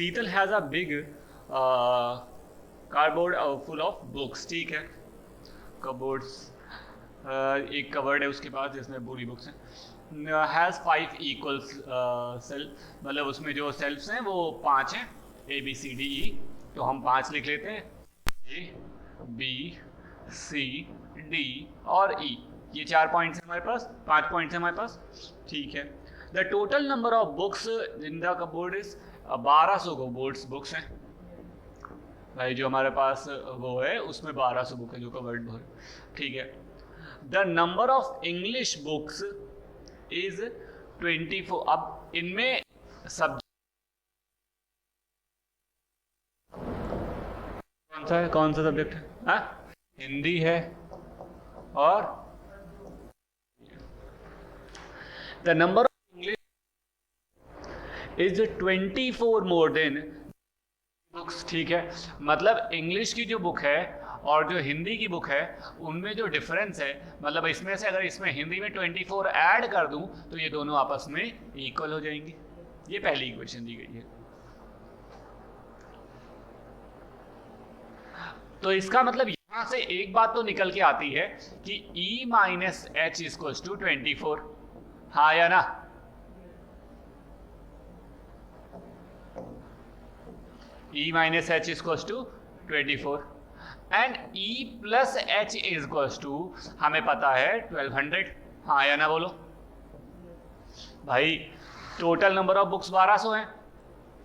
Sheetal has a big cardboard full of books. ठीक है, cupboards, एक कवर्ड है उसके पास जिसमें पूरी बुक्स हैं. हैज़ 5 इक्वल सेल्फ, मतलब उसमें जो सेल्फ्स हैं वो 5 हैं, ए बी सी डी ई. तो हम 5 लिख लेते हैं, ए बी सी डी और ई. ये 4 पॉइंट्स हैं हमारे पास, 5 पॉइंट्स हैं हमारे पास. ठीक है. The total number of books in the cupboard is 1200 cupboards books हैं भाई. जो हमारे पास वो है उसमें 1200 बुक है जो कवर्ड भर. ठीक है. The number of English books is 24. अब इनमें सब कौन सा सब्जेक्ट है? हाँ, हिंदी है. और the number of English is 24 more than books. ठीक है, मतलब इंग्लिश की जो बुक है और जो हिंदी की बुक है उनमें जो डिफरेंस है, मतलब इसमें से अगर इसमें हिंदी में 24 ऐड कर दूं तो ये दोनों आपस में इक्वल हो जाएंगे. ये पहली इक्वेशन दी गई है. तो इसका मतलब यहां से एक बात तो निकल के आती है कि E minus H equals to 24. हाँ या ना? E minus H equals to 24 and E plus H equals to हमें पता है 1200. हाँ या ना बोलो भाई. टोटल नंबर ऑफ बुक्स 1200 हैं.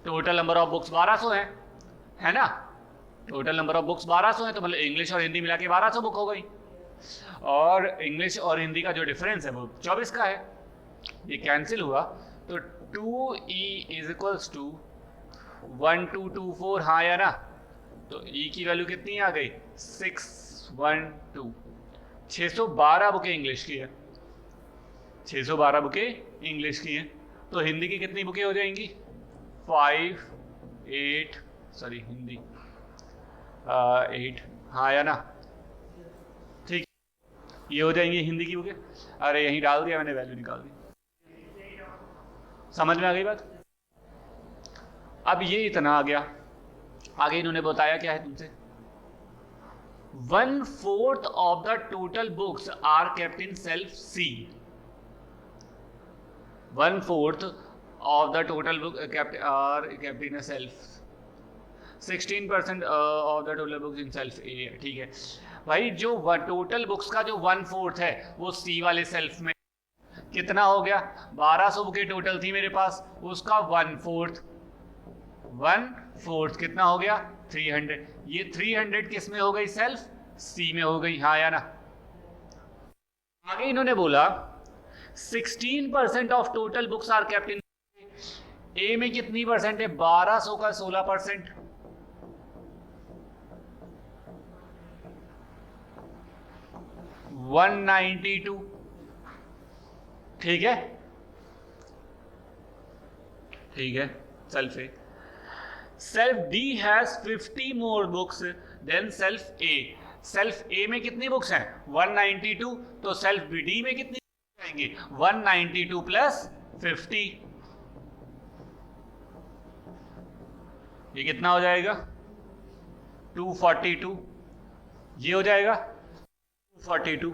टोटल नंबर ऑफ बुक्स 1200 हैं, है ना? टोटल नंबर ऑफ बुक्स 1200 हैं, तो मतलब इंग्लिश और हिंदी मिला के 1200 बुक हो गई. और इंग्लिश और हिंदी का जो डिफरेंस है वो 24 का है. ये कैंसिल हुआ तो 2E इज इक्वल्स टू 1224. हाँ या ना? तो E की वैल्यू कितनी आ गई? 612. 612 बुकें इंग्लिश की है. 612 बुकें इंग्लिश की हैं. तो हिंदी की कितनी बुकें हो जाएंगी? 5 8 सॉरी हिंदी 8. हाँ या ना? ठीक, ये हो जाएंगी हिंदी की बुकें. अरे यहीं डाल दिया मैंने, वैल्यू निकाल दी. समझ में आ गई बात? अब ये इतना आ गया. आगे इन्होंने बताया क्या है तुमसे? 1/4 of the total books are kept in shelf C. 1/4 of the total book are kept in shelf. 16% of the total books in shelf A. ठीक है भाई. जो टोटल बुक्स का जो 1/4 है वो C वाले सेल्फ में कितना हो गया? 1200 बुकें टोटल थी मेरे पास, उसका 1/4. 1/4 कितना हो गया? 300. ये 300 किस में हो गई? सेल्फ C में हो गई. हाँ या ना? आगे इन्होंने बोला 16% of total books are kept in A में कितनी परसेंट है? 1200 का 16%. 192. ठीक है, ठीक है. Shelf A. Shelf D has 50 more books than shelf A. Shelf A में कितनी बुक्स हैं? 192. तो सेल्फ D में कितनी आएंगी? 192 प्लस 50. ये कितना हो जाएगा? 242. ये हो जाएगा 242.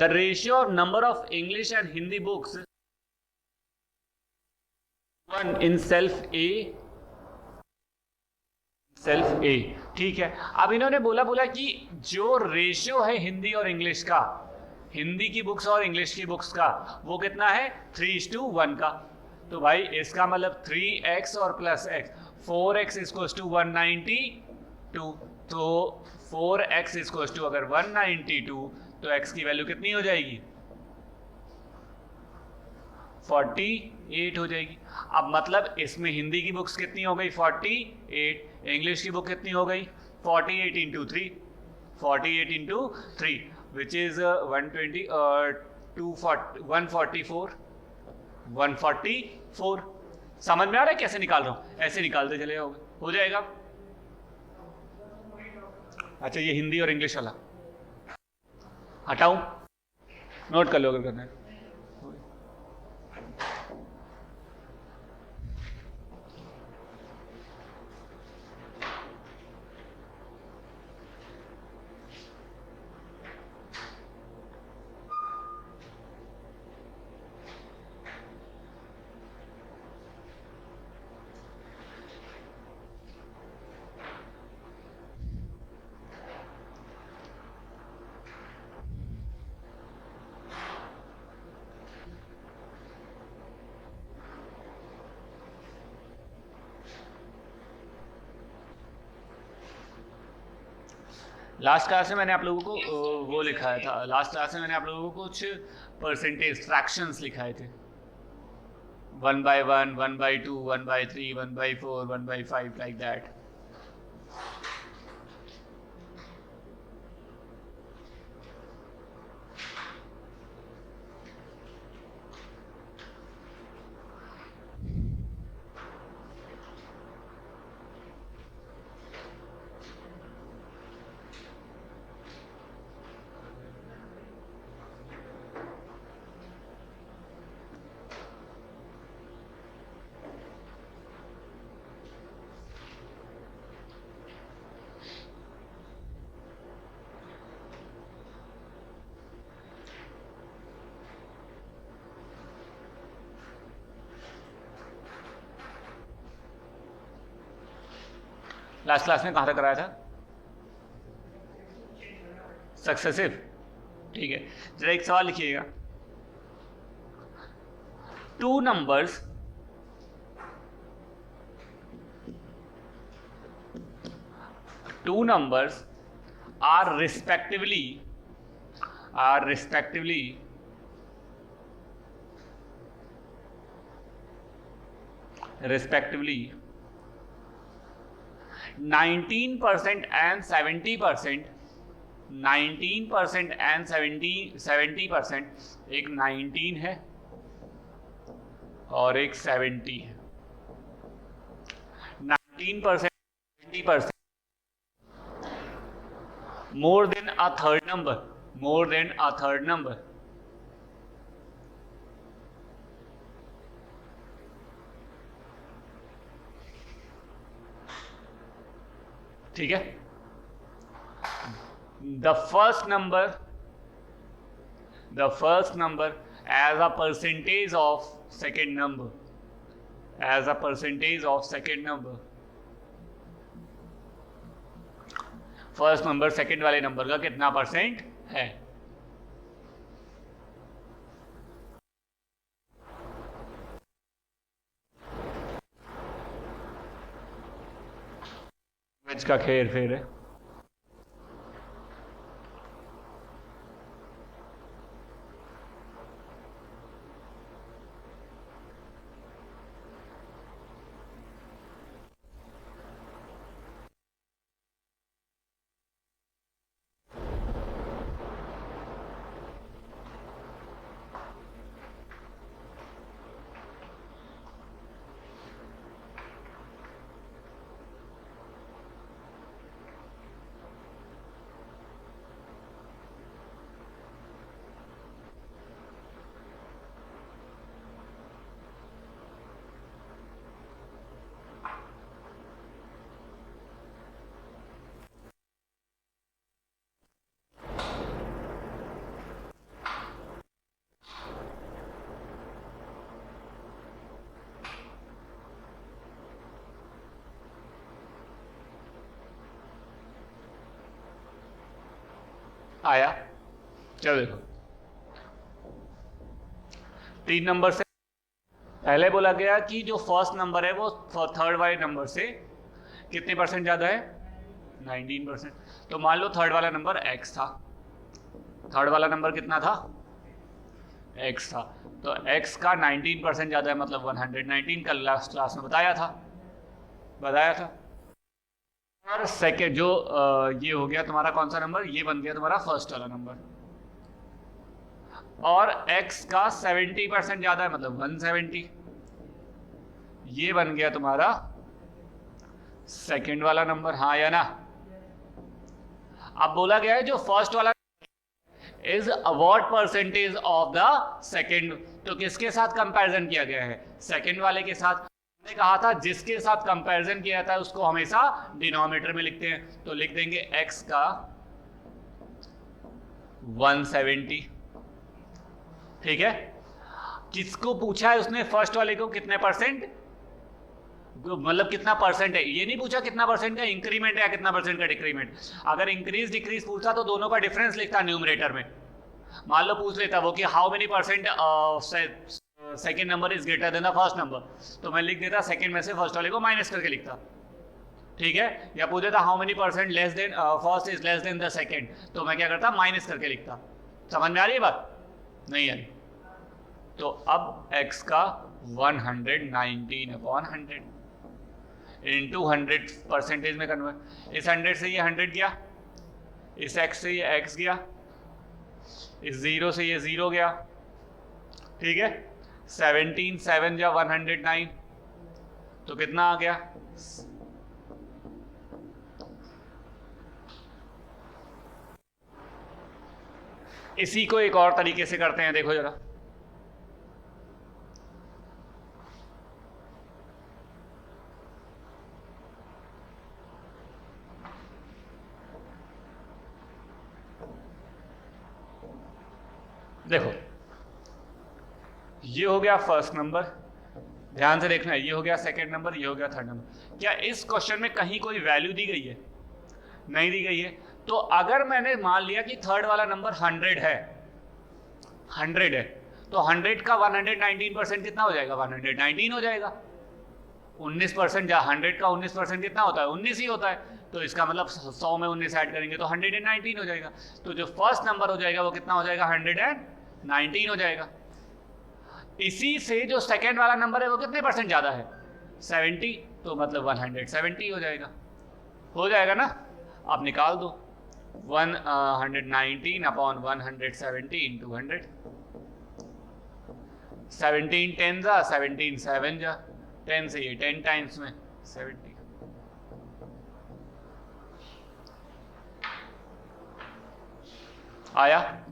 The ratio of number of English and Hindi books 1 in self A. Shelf A. ठीक है. अब इन्होंने बोला कि जो रेशियो है हिंदी और इंग्लिश का, हिंदी की बुक्स और इंग्लिश की बुक्स का, वो कितना है? 3:1 का. तो भाई इसका मतलब 3x और plus x, 4x equals to 192. तो 4x इक्वल्स टू अगर 192 तो x की वैल्यू कितनी हो जाएगी? 48 हो जाएगी. अब मतलब इसमें हिंदी की बुक्स कितनी हो गई? 48. इंग्लिश की बुक कितनी हो गई? 48 इंटू 3. 48 into 3 which is 120 144. 144. समझ में आ रहा है कैसे निकाल रहा हूं? ऐसे निकालते चले जाओगे, हो जाएगा. अच्छा, ये हिंदी और इंग्लिश वाला हटाऊं? नोट कर लो अगर करना है. लास्ट क्लास में मैंने आप लोगों को वो लिखाया था, लास्ट क्लास में मैंने आप लोगों को कुछ परसेंटेज फ्रैक्शंस लिखाए थे, 1/1, 1/2, 1/3, 1/4, 1/5, लाइक दैट। लास्ट क्लास में कहाँ तक कराया था? सक्सेसिव। ठीक है, जरा एक सवाल लिखिएगा। Two numbers are respectively are respectively 19% and 70%, 19% and 70%, एक 19 है और एक 70 है। 19%, 70%, more than a third number, more than a third number। ठीक है, the first number as a percentage of second number, as a percentage of second number, first number second वाले number का कितना परसेंट है? वेज का खेर फेर है। आया? चलो देखो, 3 नंबर से पहले बोला गया कि जो फर्स्ट नंबर है वो थर्ड वाले नंबर से कितने परसेंट ज़्यादा है? 19%। तो मान लो थर्ड वाला नंबर x था, थर्ड वाला नंबर कितना था? x था, तो x का 19% ज़्यादा है, मतलब 119। कल लास्ट क्लास में बताया था। और सेकेंड जो ये हो गया तुम्हारा कौन सा नंबर, ये बन गया तुम्हारा फर्स्ट वाला नंबर, और x का 70% ज़्यादा है, मतलब 170, ये बन गया तुम्हारा सेकेंड वाला नंबर। हाँ या ना? अब बोला गया है जो फर्स्ट वाला is what percentage of the second, तो किसके साथ कंपैरिजन किया गया है? सेकेंड वाले के साथ। हमने कहा था जिसके साथ कंपैरिजन किया जाता है उसको हमेशा डिनोमिनेटर में लिखते हैं, तो लिख देंगे x का 170। ठीक है, किसको पूछा है उसने? फर्स्ट वाले को कितने परसेंट, मतलब कितना परसेंट है, ये नहीं पूछा कितना परसेंट का इंक्रीमेंट है या कितना परसेंट का डिक्रीमेंट। अगर इंक्रीज डिक्रीज पूछता तो दोनों का डिफरेंस लिखता न्यूमरेटर में। मान लो पूछ लेता वो कि how many percent second number is greater than the first number, तो मैं लिख देता सेकेंड में से फर्स्ट वाले को माइनस करके लिखता। ठीक है, या पूछा था how many percent less than first is less than the second, तो मैं क्या करता, माइनस करके लिखता। समझ में आ रही है बात? नहीं आ रही? तो अब x का 119/100 इंटू 100 परसेंटेज में कन्वर्ट, इस 100 से ये 100 गया, इस x से ये x गया, इस 0 से ये 0 गया, ठीक है। 17 7 या 109, तो कितना आ गया? इसी को एक और तरीके से करते हैं, देखो जरा। देखो ये हो गया फर्स्ट नंबर, ध्यान से देखना है, ये हो गया सेकंड नंबर, ये हो गया थर्ड नंबर। क्या इस क्वेश्चन में कहीं कोई वैल्यू दी गई है? नहीं दी गई है। तो अगर मैंने मान लिया कि थर्ड वाला नंबर 100 है, 100 है, तो 100 का 119% कितना हो जाएगा? 119 हो जाएगा। 19% या 100 का 19% कितना होता है? 19 ही होता है। तो इसका मतलब 100 में 19 ऐड करेंगे तो 119 हो जाएगा। तो जो फर्स्ट नंबर हो जाएगा वो कितना हो जाएगा? 119 हो जाएगा। इसी से जो सेकेंड वाला नंबर है वो कितने परसेंट ज़्यादा है? 70, तो मतलब 170 हो जाएगा। हो जाएगा ना? आप निकाल दो 119/170 इंटू 100। 17 10 जा, 17 7 जा, 10 से ये 10 टाइम्स में 70। आया?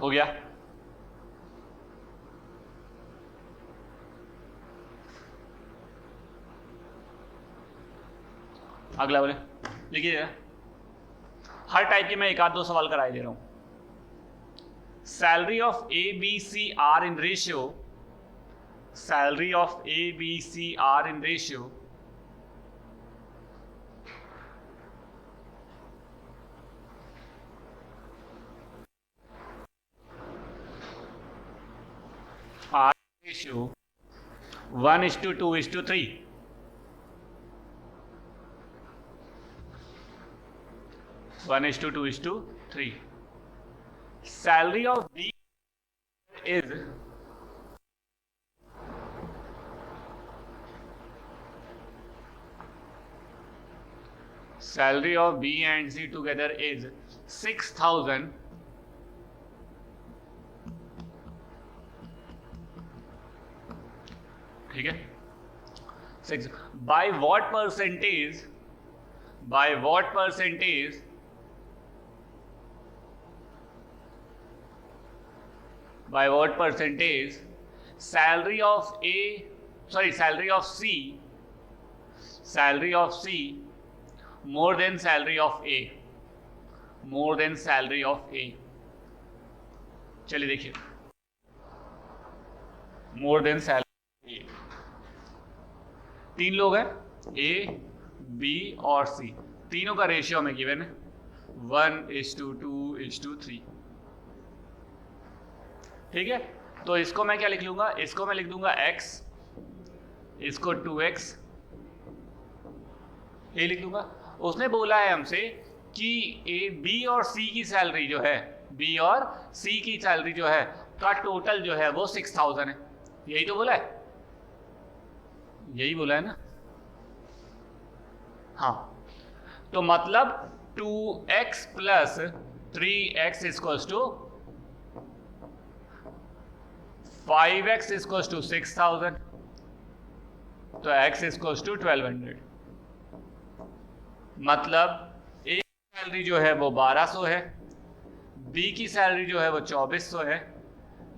हो गया? अगला बोले, लिखिए। हर टाइप के मैं एक आध दो सवाल कराई दे रहा हूं। Salary of A B C are in ratio, salary of A B C are in ratio are ratio 1:2:3, 1:2:3। Salary of B is salary of B and C together is 6,000, ठीक है। 6 by what percentage, by what percentage by what percentage salary of A, sorry, salary of C, salary of C more than salary of A, more than salary of A। चलिए देखिए, more than salary A, तीन लोग हैं, A, B और C, तीनों का ratio हमें given है 1:2:3, ठीक है। तो इसको मैं क्या लिख लूंगा? इसको मैं लिख दूंगा x, इसको 2x, ये लिख दूंगा। उसने बोला है हमसे कि ए बी और सी की सैलरी जो है, बी और सी की सैलरी जो है का टोटल जो है वो 6,000 है। यही तो बोला है, यही बोला है ना? हाँ, तो मतलब 2x plus 3x equals to 5x equals to 6,000, तो x इक्वल्स टू 1200। मतलब A की सैलरी जो है वो 1200 है, B की सैलरी जो है वो 2400 है,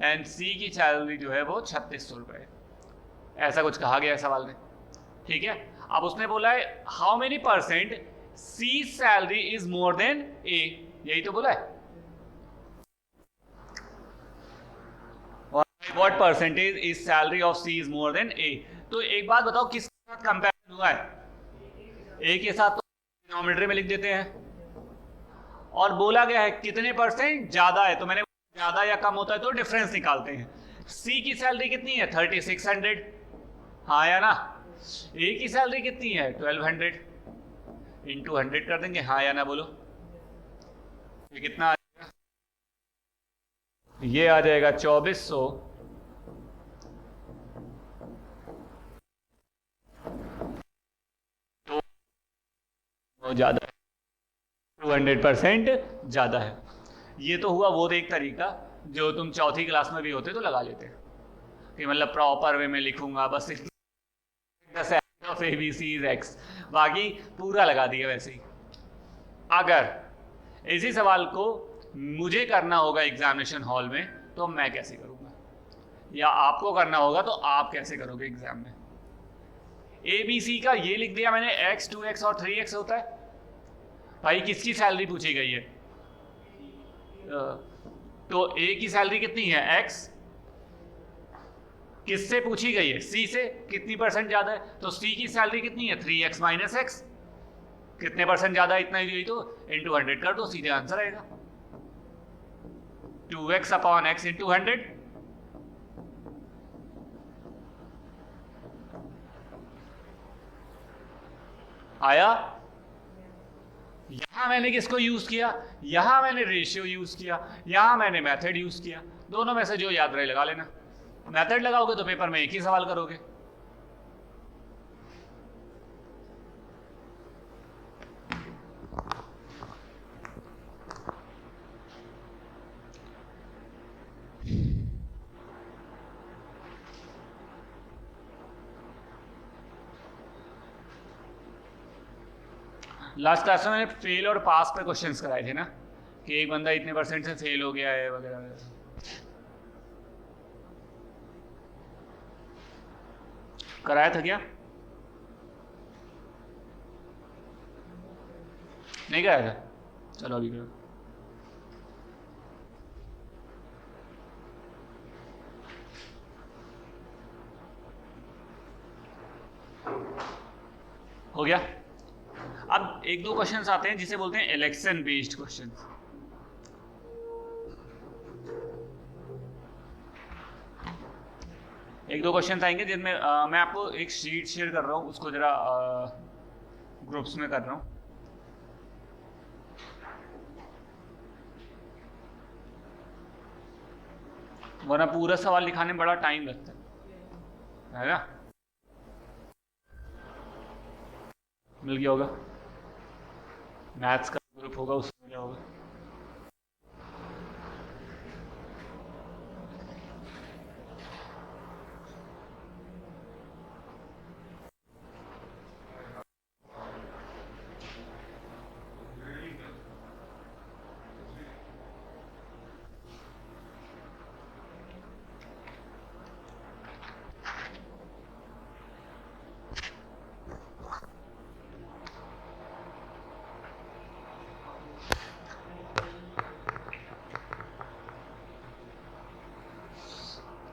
एंड सी की सैलरी जो है वो 3600 रुपये है, ऐसा कुछ कहा गया है सवाल में। ठीक है, अब उसने बोला है how many percent C salary is more than A, यही तो बोला है। What percentage is salary of C is more than A. तो एक बात बताओ, किसके साथ कंपैरिजन हुआ है? ए के साथ तो डिनोमिनेटर में लिख देते हैं, और बोला गया है कितने परसेंट ज्यादा है, तो मैंने ज्यादा या कम होता है तो डिफरेंस निकालते हैं। सी की सैलरी कितनी है? 3600, हाँ या ना। ए की सैलरी कितनी है? 1200, इंटू 100 कर देंगे, हाँ या ना बोलो। ये कितना आ जाएगा? ये आ जाएगा 2400 तो ज्यादा है, 200% ज्यादा है। ये तो हुआ वो एक तरीका जो तुम चौथी क्लास में भी होते तो लगा लेते कि मतलब प्रॉपर वे में लिखूंगा बस of A B C is X, बाकी पूरा लगा दिया वैसे ही। अगर इसी सवाल को मुझे करना होगा एग्जामिनेशन हॉल में तो मैं कैसे करूंगा, या आपको करना होगा तो आप कैसे करोगे एग्जाम में? ए बी सी का ये लिख दिया मैंने, x 2x और 3x होता है। भाई किसकी सैलरी पूछी गई है? तो ए की सैलरी कितनी है? x। किससे पूछी गई है? सी से। कितनी परसेंट ज्यादा है? तो सी की सैलरी कितनी है? 3x minus x. कितने परसेंट ज्यादा है? इतना ही, तो इंटू 100 कर दो, सीधे आंसर आएगा 2x अपॉन एक्स इंटू 100। आया? यहां मैंने किसको यूज किया? यहां मैंने रेशियो यूज किया, यहां मैंने मेथड यूज किया। दोनों में से जो याद रहे लगा लेना। मेथड लगाओगे तो पेपर में एक ही सवाल करोगे। लास्ट क्लास में मैंने फेल और पास पे क्वेश्चंस कराए थे ना, कि एक बंदा इतने परसेंट से फेल हो गया है वगैरह वगैरह। कराया था क्या? नहीं कराया था? चलो अभी करो। हो गया? अब एक दो क्वेश्चंस आते हैं जिसे बोलते हैं इलेक्शन बेस्ड क्वेश्चंस। एक दो क्वेश्चंस आएंगे जिनमें मैं आपको एक शीट शेयर कर रहा हूँ, उसको जरा ग्रुप्स में कर रहा हूँ। वरना पूरा सवाल लिखाने में बड़ा टाइम लगता है ना। मिल गया होगा? मैथ्स का ग्रुप होगा, उसमें क्या होगा?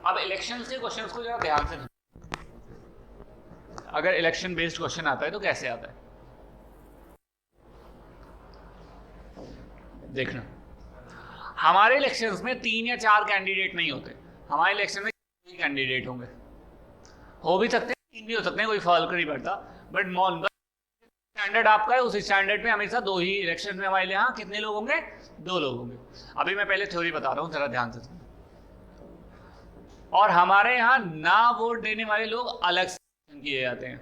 अब इलेक्शंस के क्वेश्चंस को जरा ध्यान से, अगर इलेक्शन बेस्ड क्वेश्चन आता है तो कैसे आता है देखना। हमारे इलेक्शंस में 3 या 4 कैंडिडेट नहीं होते, हमारे इलेक्शन में कैंडिडेट होंगे, हो भी सकते हैं 3 भी हो सकते हैं, कोई फर्क नहीं पड़ता। बट स्टैंडर्ड आपका है, उस स्टैंडर्ड पे हमेशा 2 ही इलेक्शन में हमारे यहाँ कितने लोग होंगे? 2 लोग होंगे। अभी मैं पहले थ्योरी बता रहा हूँ, जरा ध्यान से। और हमारे यहाँ ना वोट देने वाले लोग अलग से किए जाते हैं।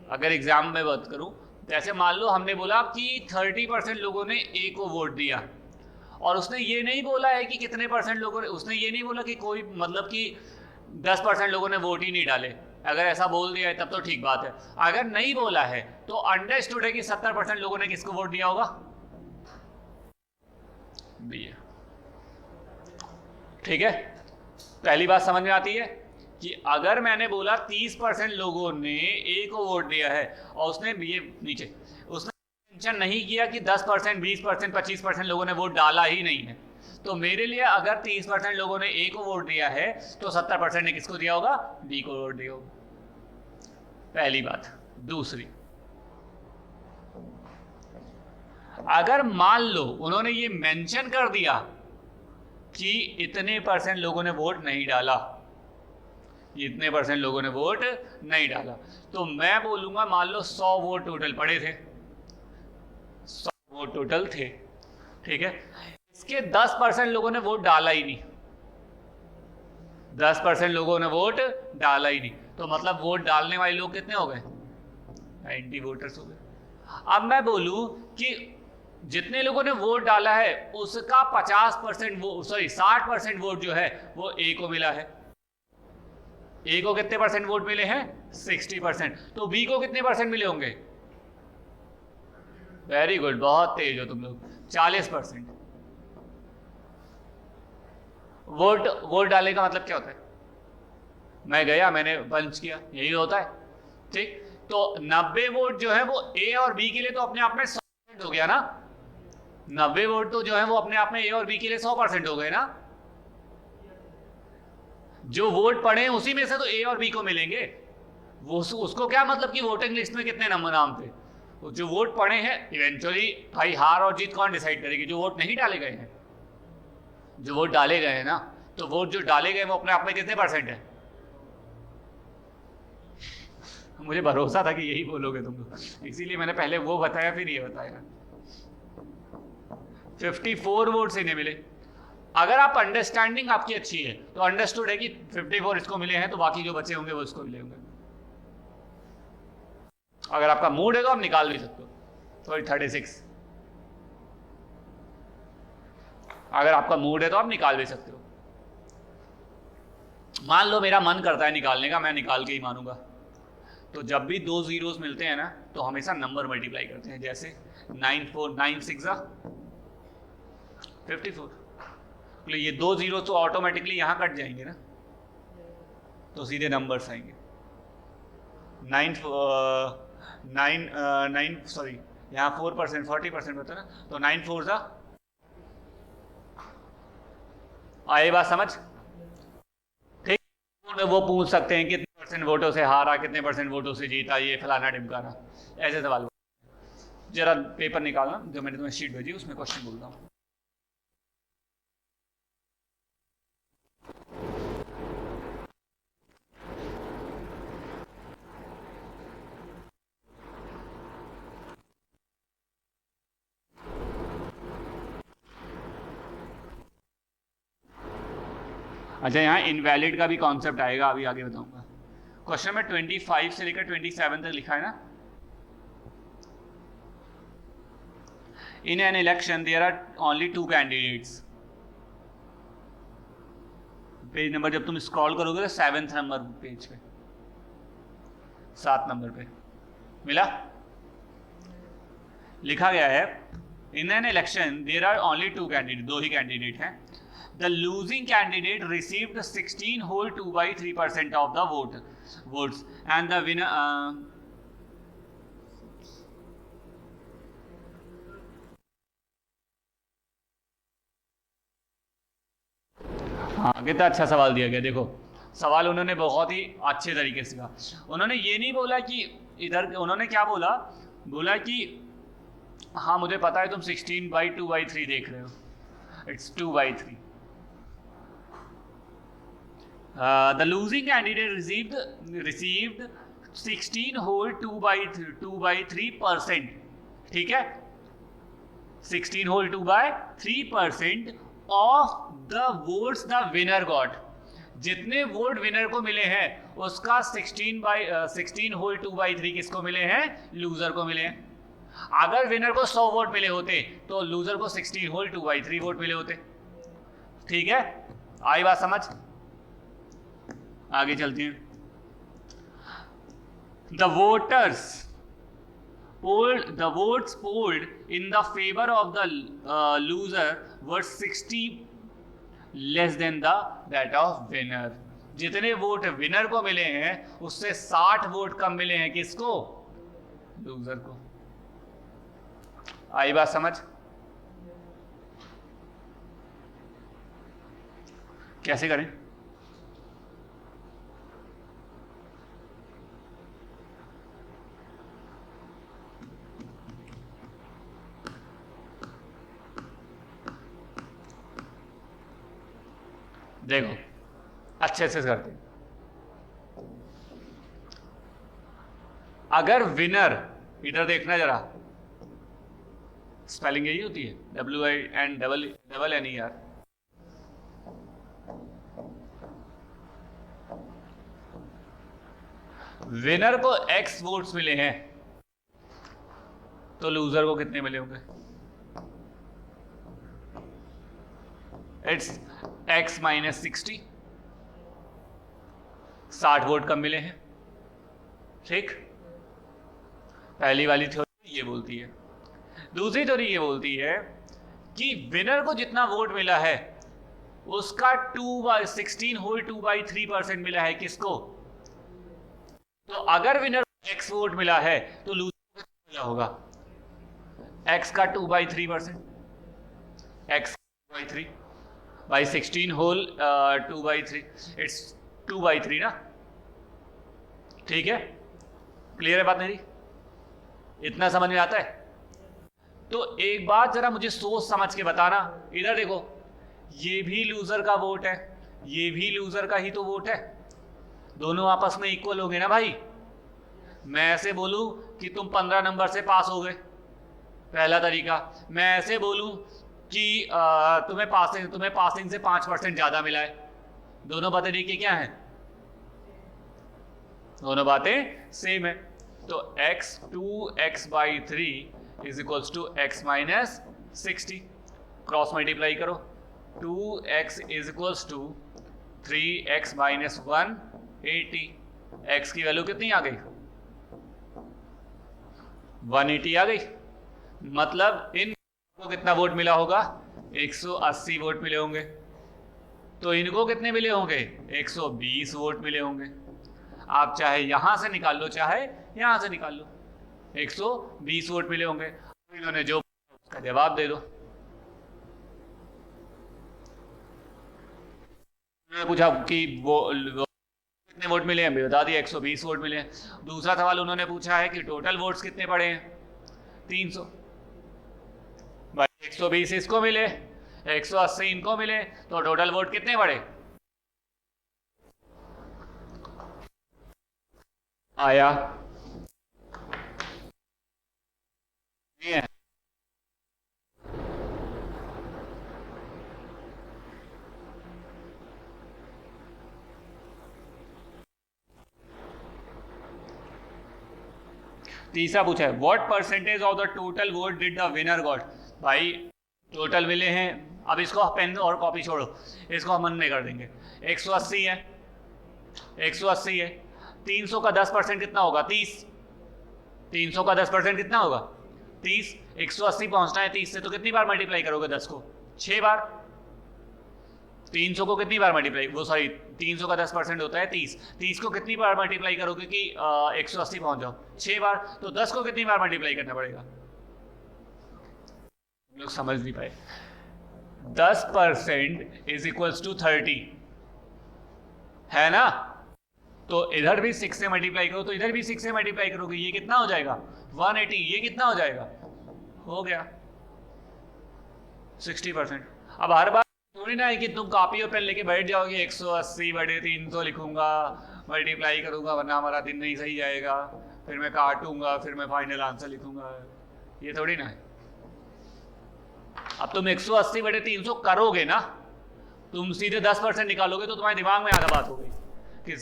अगर एग्जाम में बात करूं, जैसे मान लो हमने बोला कि 30% लोगों ने ए को वोट दिया, और उसने ये नहीं बोला है कि कितने परसेंट लोगों ने, उसने ये नहीं बोला कि कोई मतलब कि 10% लोगों ने वोट ही नहीं डाले। अगर ऐसा बोल दिया है तब तो ठीक बात है, अगर नहीं बोला है तो अंडरस्टूड है कि 70% लोगों ने किसको वोट दिया होगा? बी। ठीक है, पहली बात समझ में आती है कि अगर मैंने बोला 30% लोगों ने ए को वोट दिया है और उसने ये नीचे उसने मेंशन नहीं किया कि 10%, 20%, 25% लोगों ने वोट डाला ही नहीं है, तो मेरे लिए अगर 30% लोगों ने ए को वोट दिया है तो 70% ने किसको दिया होगा? बी को वोट दिया होगा। पहली बात। दूसरी, अगर मान लो उन्होंने ये मेंशन कर दिया कि इतने % लोगों ने वोट नहीं डाला, इतने % लोगों ने वोट नहीं डाला, तो मैं बोलूंगा मान लो 100 वोट टोटल पड़े थे, 100 वोट टोटल थे, ठीक है, इसके 10% लोगों ने वोट डाला ही नहीं, 10% लोगों ने वोट डाला ही नहीं, तो मतलब वोट डालने वाले लोग कितने हो गए? 90 वोटर्स हो गए। अब मैं बोलूं कि जितने लोगों ने वोट डाला है उसका 50% वो 60% वोट जो है वो ए को मिला है। ए को कितने % वोट मिले हैं? 60%। तो बी को कितने % मिले होंगे? वेरी गुड, बहुत तेज हो तुम लोग, 40%। वोट डालने का मतलब क्या होता है? मैं गया, मैंने पंच किया, यही होता है, ठीक। तो 90 वोट जो है वो ए और बी के लिए तो अपने आप में 100% हो गया ना, 90 वोट तो जो है वो अपने आप में ए और बी के लिए 100% हो गए ना। जो वोट पड़े हैं उसी में से तो ए और बी को मिलेंगे, वो उसको क्या मतलब कि वोटिंग लिस्ट में कितने नाम थे, जो वोट पड़े हैं इवेंचुअली भाई हार और जीत कौन डिसाइड करेगी? जो वोट नहीं डाले गए हैं, जो वोट डाले गए हैं ना, तो वोट जो डाले गए वो अपने आप में कितने % है? मुझे भरोसा था कि यही बोलोगे तुम लोग, इसीलिए मैंने पहले वो बताया फिर ये बताया। 54 वोट्स इन्हें मिले। अगर आप अंडरस्टैंडिंग आपकी अच्छी है तो अंडरस्टूड है कि 54 इसको मिले हैं तो बाकी जो बचे होंगे वो इसको मिले होंगे। अगर आपका मूड है तो आप निकाल भी सकते हो, सॉरी 36। अगर आपका मूड है तो आप निकाल भी सकते हो। मान लो मेरा मन करता है निकालने का, मैं निकाल के ही मानूंगा। तो जब भी 2 जीरोस मिलते हैं ना तो हमेशा नंबर मल्टीप्लाई करते हैं, जैसे 9 4 9 6 54। तो ये 2 जीरो तो ऑटोमेटिकली यहां कट जाएंगे ना, तो सीधे नंबर्स आएंगे। 9 सॉरी यहाँ 4% 40% होता है ना, तो 9 4 आए बात समझ, ठीक। वो पूछ सकते हैं कितने % वोटों से हारा, कितने % वोटों से जीता, ये फलाना ढिमकाना, ऐसे सवाल। जरा पेपर निकालना जो मैंने तुम्हें शीट भेजी उसमें क्वेश्चन बोलता हूँ। अच्छा, यहाँ इनवैलिड का भी कॉन्सेप्ट आएगा, अभी आगे बताऊंगा। क्वेश्चन में 25 से लेकर 27 तक लिखा है ना। In an election there are only 2 candidates. Page number जब तुम स्क्रॉल करोगे तो 7th नंबर पेज पे, 7 नंबर पे मिला, लिखा गया है in an election there are only 2 candidate, 2 ही कैंडिडेट हैं। The losing candidate received 16 whole 2/3% of the votes and the winner हाँ, कितना अच्छा सवाल दिया गया। देखो सवाल उन्होंने बहुत ही अच्छे तरीके से कहा। उन्होंने ये नहीं बोला कि इधर, उन्होंने क्या बोला, बोला कि हाँ मुझे पता है तुम 16/2/3 देख रहे हो, it's 2/3। The losing candidate received 16 whole 2/3%, ठीक है, 16 whole 2/3% of the votes the winner got। जितने वोट विनर को मिले हैं उसका 16 whole 2/3 किसको मिले हैं? लूजर को मिले हैं। अगर विनर को 100 वोट मिले होते तो लूजर को 16 whole 2/3 वोट मिले होते, ठीक है। आई बात समझ, आगे चलते हैं। The votes polled in the favor of the loser were 60 less than the that of winner. जितने वोट विनर को मिले हैं उससे 60 वोट कम मिले हैं किसको? लूजर को। आई बात समझ? कैसे करें? देखो अच्छे से करते हैं। अगर विनर, इधर देखना जरा, स्पेलिंग यही होती है WINNER। विनर को X वोट्स मिले हैं तो लूजर को कितने मिले होंगे? इट्स X - 60, 60 वोट कम मिले हैं। ठीक, पहली वाली थ्योरी ये बोलती है। दूसरी थ्योरी ये बोलती है कि विनर को जितना वोट मिला है उसका 2/16 होल 2/3% मिला है किसको? तो अगर विनर को X वोट मिला है तो लूजर को मिला होगा X का 2/3%, X 2/3 by 16 होल 2/3, इट्स 2/3 ना। ठीक है, क्लियर है बात मेरी? इतना समझ में आता है? तो एक बात जरा मुझे सोच समझ के बताना। इधर देखो, ये भी लूजर का वोट है, ये भी लूजर का ही तो वोट है। दोनों आपस में इक्वल हो गए ना भाई। मैं ऐसे बोलूं कि तुम 15 नंबर से पास हो गए, पहला तरीका। मैं ऐसे बोलूं कि तुम्हें पासिंग से 5% ज्यादा मिला है। दोनों बातें तरीके क्या हैं? दोनों बातें सेम है। तो x/3 is equals to x - 60। Cross multiply करो। 2x is equals to 3x - 180। x की वैल्यू कितनी आ गई? 180 आ गई। मतलब इनको कितना वोट मिला होगा? 180 वोट मिले होंगे। तो इनको कितने मिले होंगे? 120 वोट मिले होंगे। आप चाहे यहां से निकाल लो चाहे यहां से निकाल लो, 120 वोट मिले होंगे। इन्होंने जो उसका जवाब दे दो। उन्होंने पूछा कि वो कितने वोट मिले हैं, बता दिया 120 वोट मिले हैं। दूसरा सवाल उन्होंने पूछा है कि टोटल वोट्स कितने पड़े हैं? 300। भाई 120 इसको मिले, 180 इनको मिले, तो टोटल वोट कितने पड़े? आया नहीं है? तीसरा पूछा है what percentage of the total vote did the winner got. भाई टोटल मिले हैं, अब इसको पेन और कॉपी छोड़ो, इसको हम मन में कर देंगे। 180 है, 180 है, 300 का 10% कितना होगा? 30। 300 का 10% कितना होगा? 30। 180 पहुंचना है 30 से, तो कितनी बार मल्टीप्लाई करोगे 10 को? 6 बार। 300 को कितनी बार मल्टीप्लाई, वो सॉरी 300 का 10% होता है 30। 30 को कितनी बार मल्टीप्लाई करोगे कि 180 पहुंच जाओ? 6 बार। तो 10 को कितनी बार मल्टीप्लाई करना पड़ेगा? लोग समझ नहीं पाए। 10% इज इक्वल्स टू 30 है ना। तो इधर भी 6 से मल्टीप्लाई करो, तो इधर भी 6 से मल्टीप्लाई करोगे, ये कितना हो जाएगा? 180। ये कितना हो जाएगा? हो गया 60%। अब हर बार थोड़ी ना है कि तुम कॉपी और पेन लेके बैठ जाओगे 180/300 लिखूंगा, मल्टीप्लाई करूंगा, वरना हमारा दिन नहीं सही जाएगा, फिर मैं काटूंगा, फिर मैं फाइनल आंसर लिखूंगा। ये थोड़ी ना है। अब तुम 180/300 करोगे ना, तुम सीधे 10% निकालोगे तो तुम्हारे दिमाग में आधा बात हो गई कि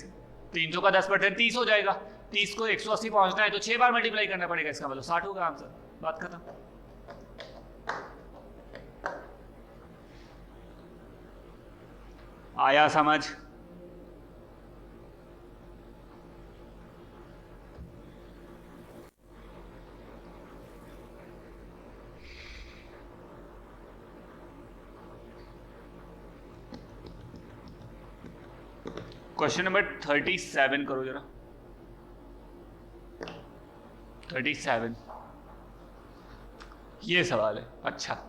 300 का 10% 30 हो जाएगा। 30 को 180 पहुंचना है तो 6 बार मल्टीप्लाई करना पड़ेगा, इसका मतलब 60 होगा आंसर। बात खत्म। आया समझ? क्वेश्चन नंबर 37 करो जरा। 37 ये सवाल है। अच्छा,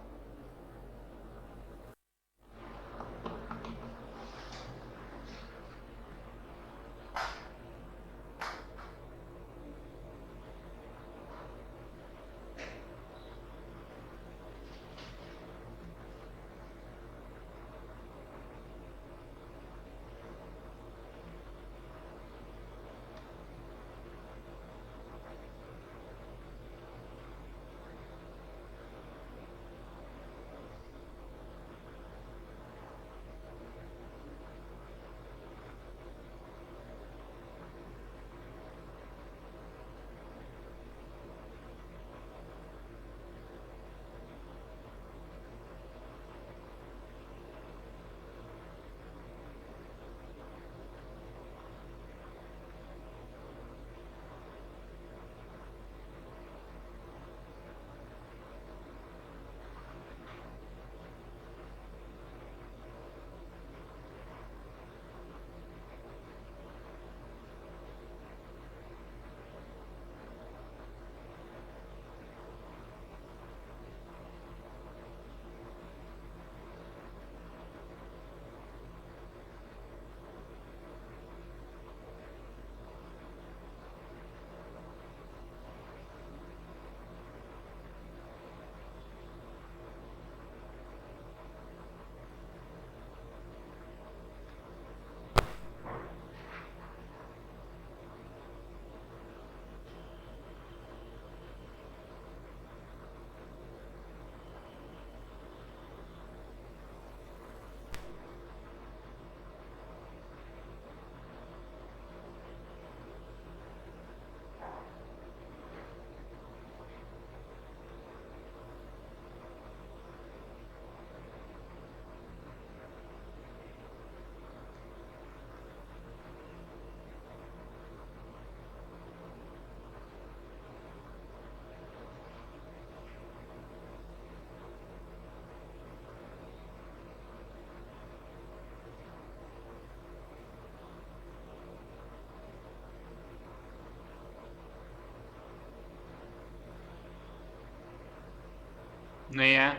नहीं है।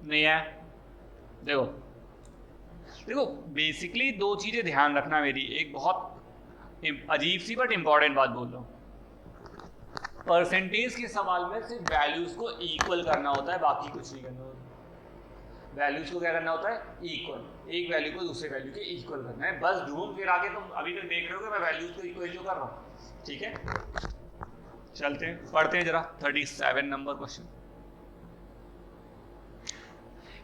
नहीं है। देखो देखो, बेसिकली दो चीजें ध्यान रखना मेरी। एक बहुत अजीब सी बट इंपॉर्टेंट बात बोल रहा हूँ। परसेंटेज के सवाल में सिर्फ वैल्यूज को इक्वल करना होता है, बाकी कुछ नहीं करना होता। वैल्यूज को क्या करना होता है? इक्वल। एक वैल्यू को दूसरे वैल्यू के इक्वल करना है, बस ढूंढ फिर आगे। तुम अभी तक देख रहे हो कि मैं वैल्यूज को इक्वल जो कर रहा हूँ। ठीक है, चलते हैं, पढ़ते हैं जरा 37 नंबर क्वेश्चन।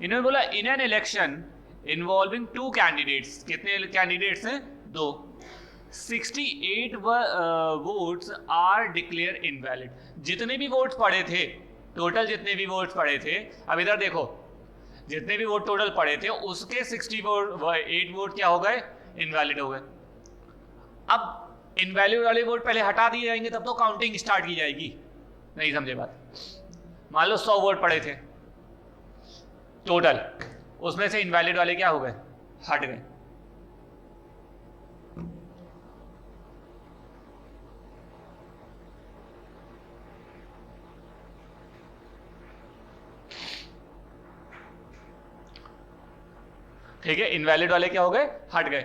इन्होंने बोला in an election involving two candidates. कितने कैंडिडेट्स हैं? दो। 68 वोट्स आर डिक्लेयर इनवैलिड। जितने भी वोट्स पड़े थे, टोटल जितने भी वोट्स पड़े थे, अब इधर देखो, जितने भी वोट टोटल पड़े थे उसके 68 वोट क्या हो गए? इनवैलिड हो गए। अब इनवैलिड वाले वोट पहले हटा दिए जाएंगे, तब तो काउंटिंग स्टार्ट की जाएगी। नहीं समझे बात? मान लो 100 वोट पड़े थे टोटल, उसमें से इनवैलिड वाले क्या हो गए? हट गए। ठीक है, इनवैलिड वाले क्या हो गए? हट गए।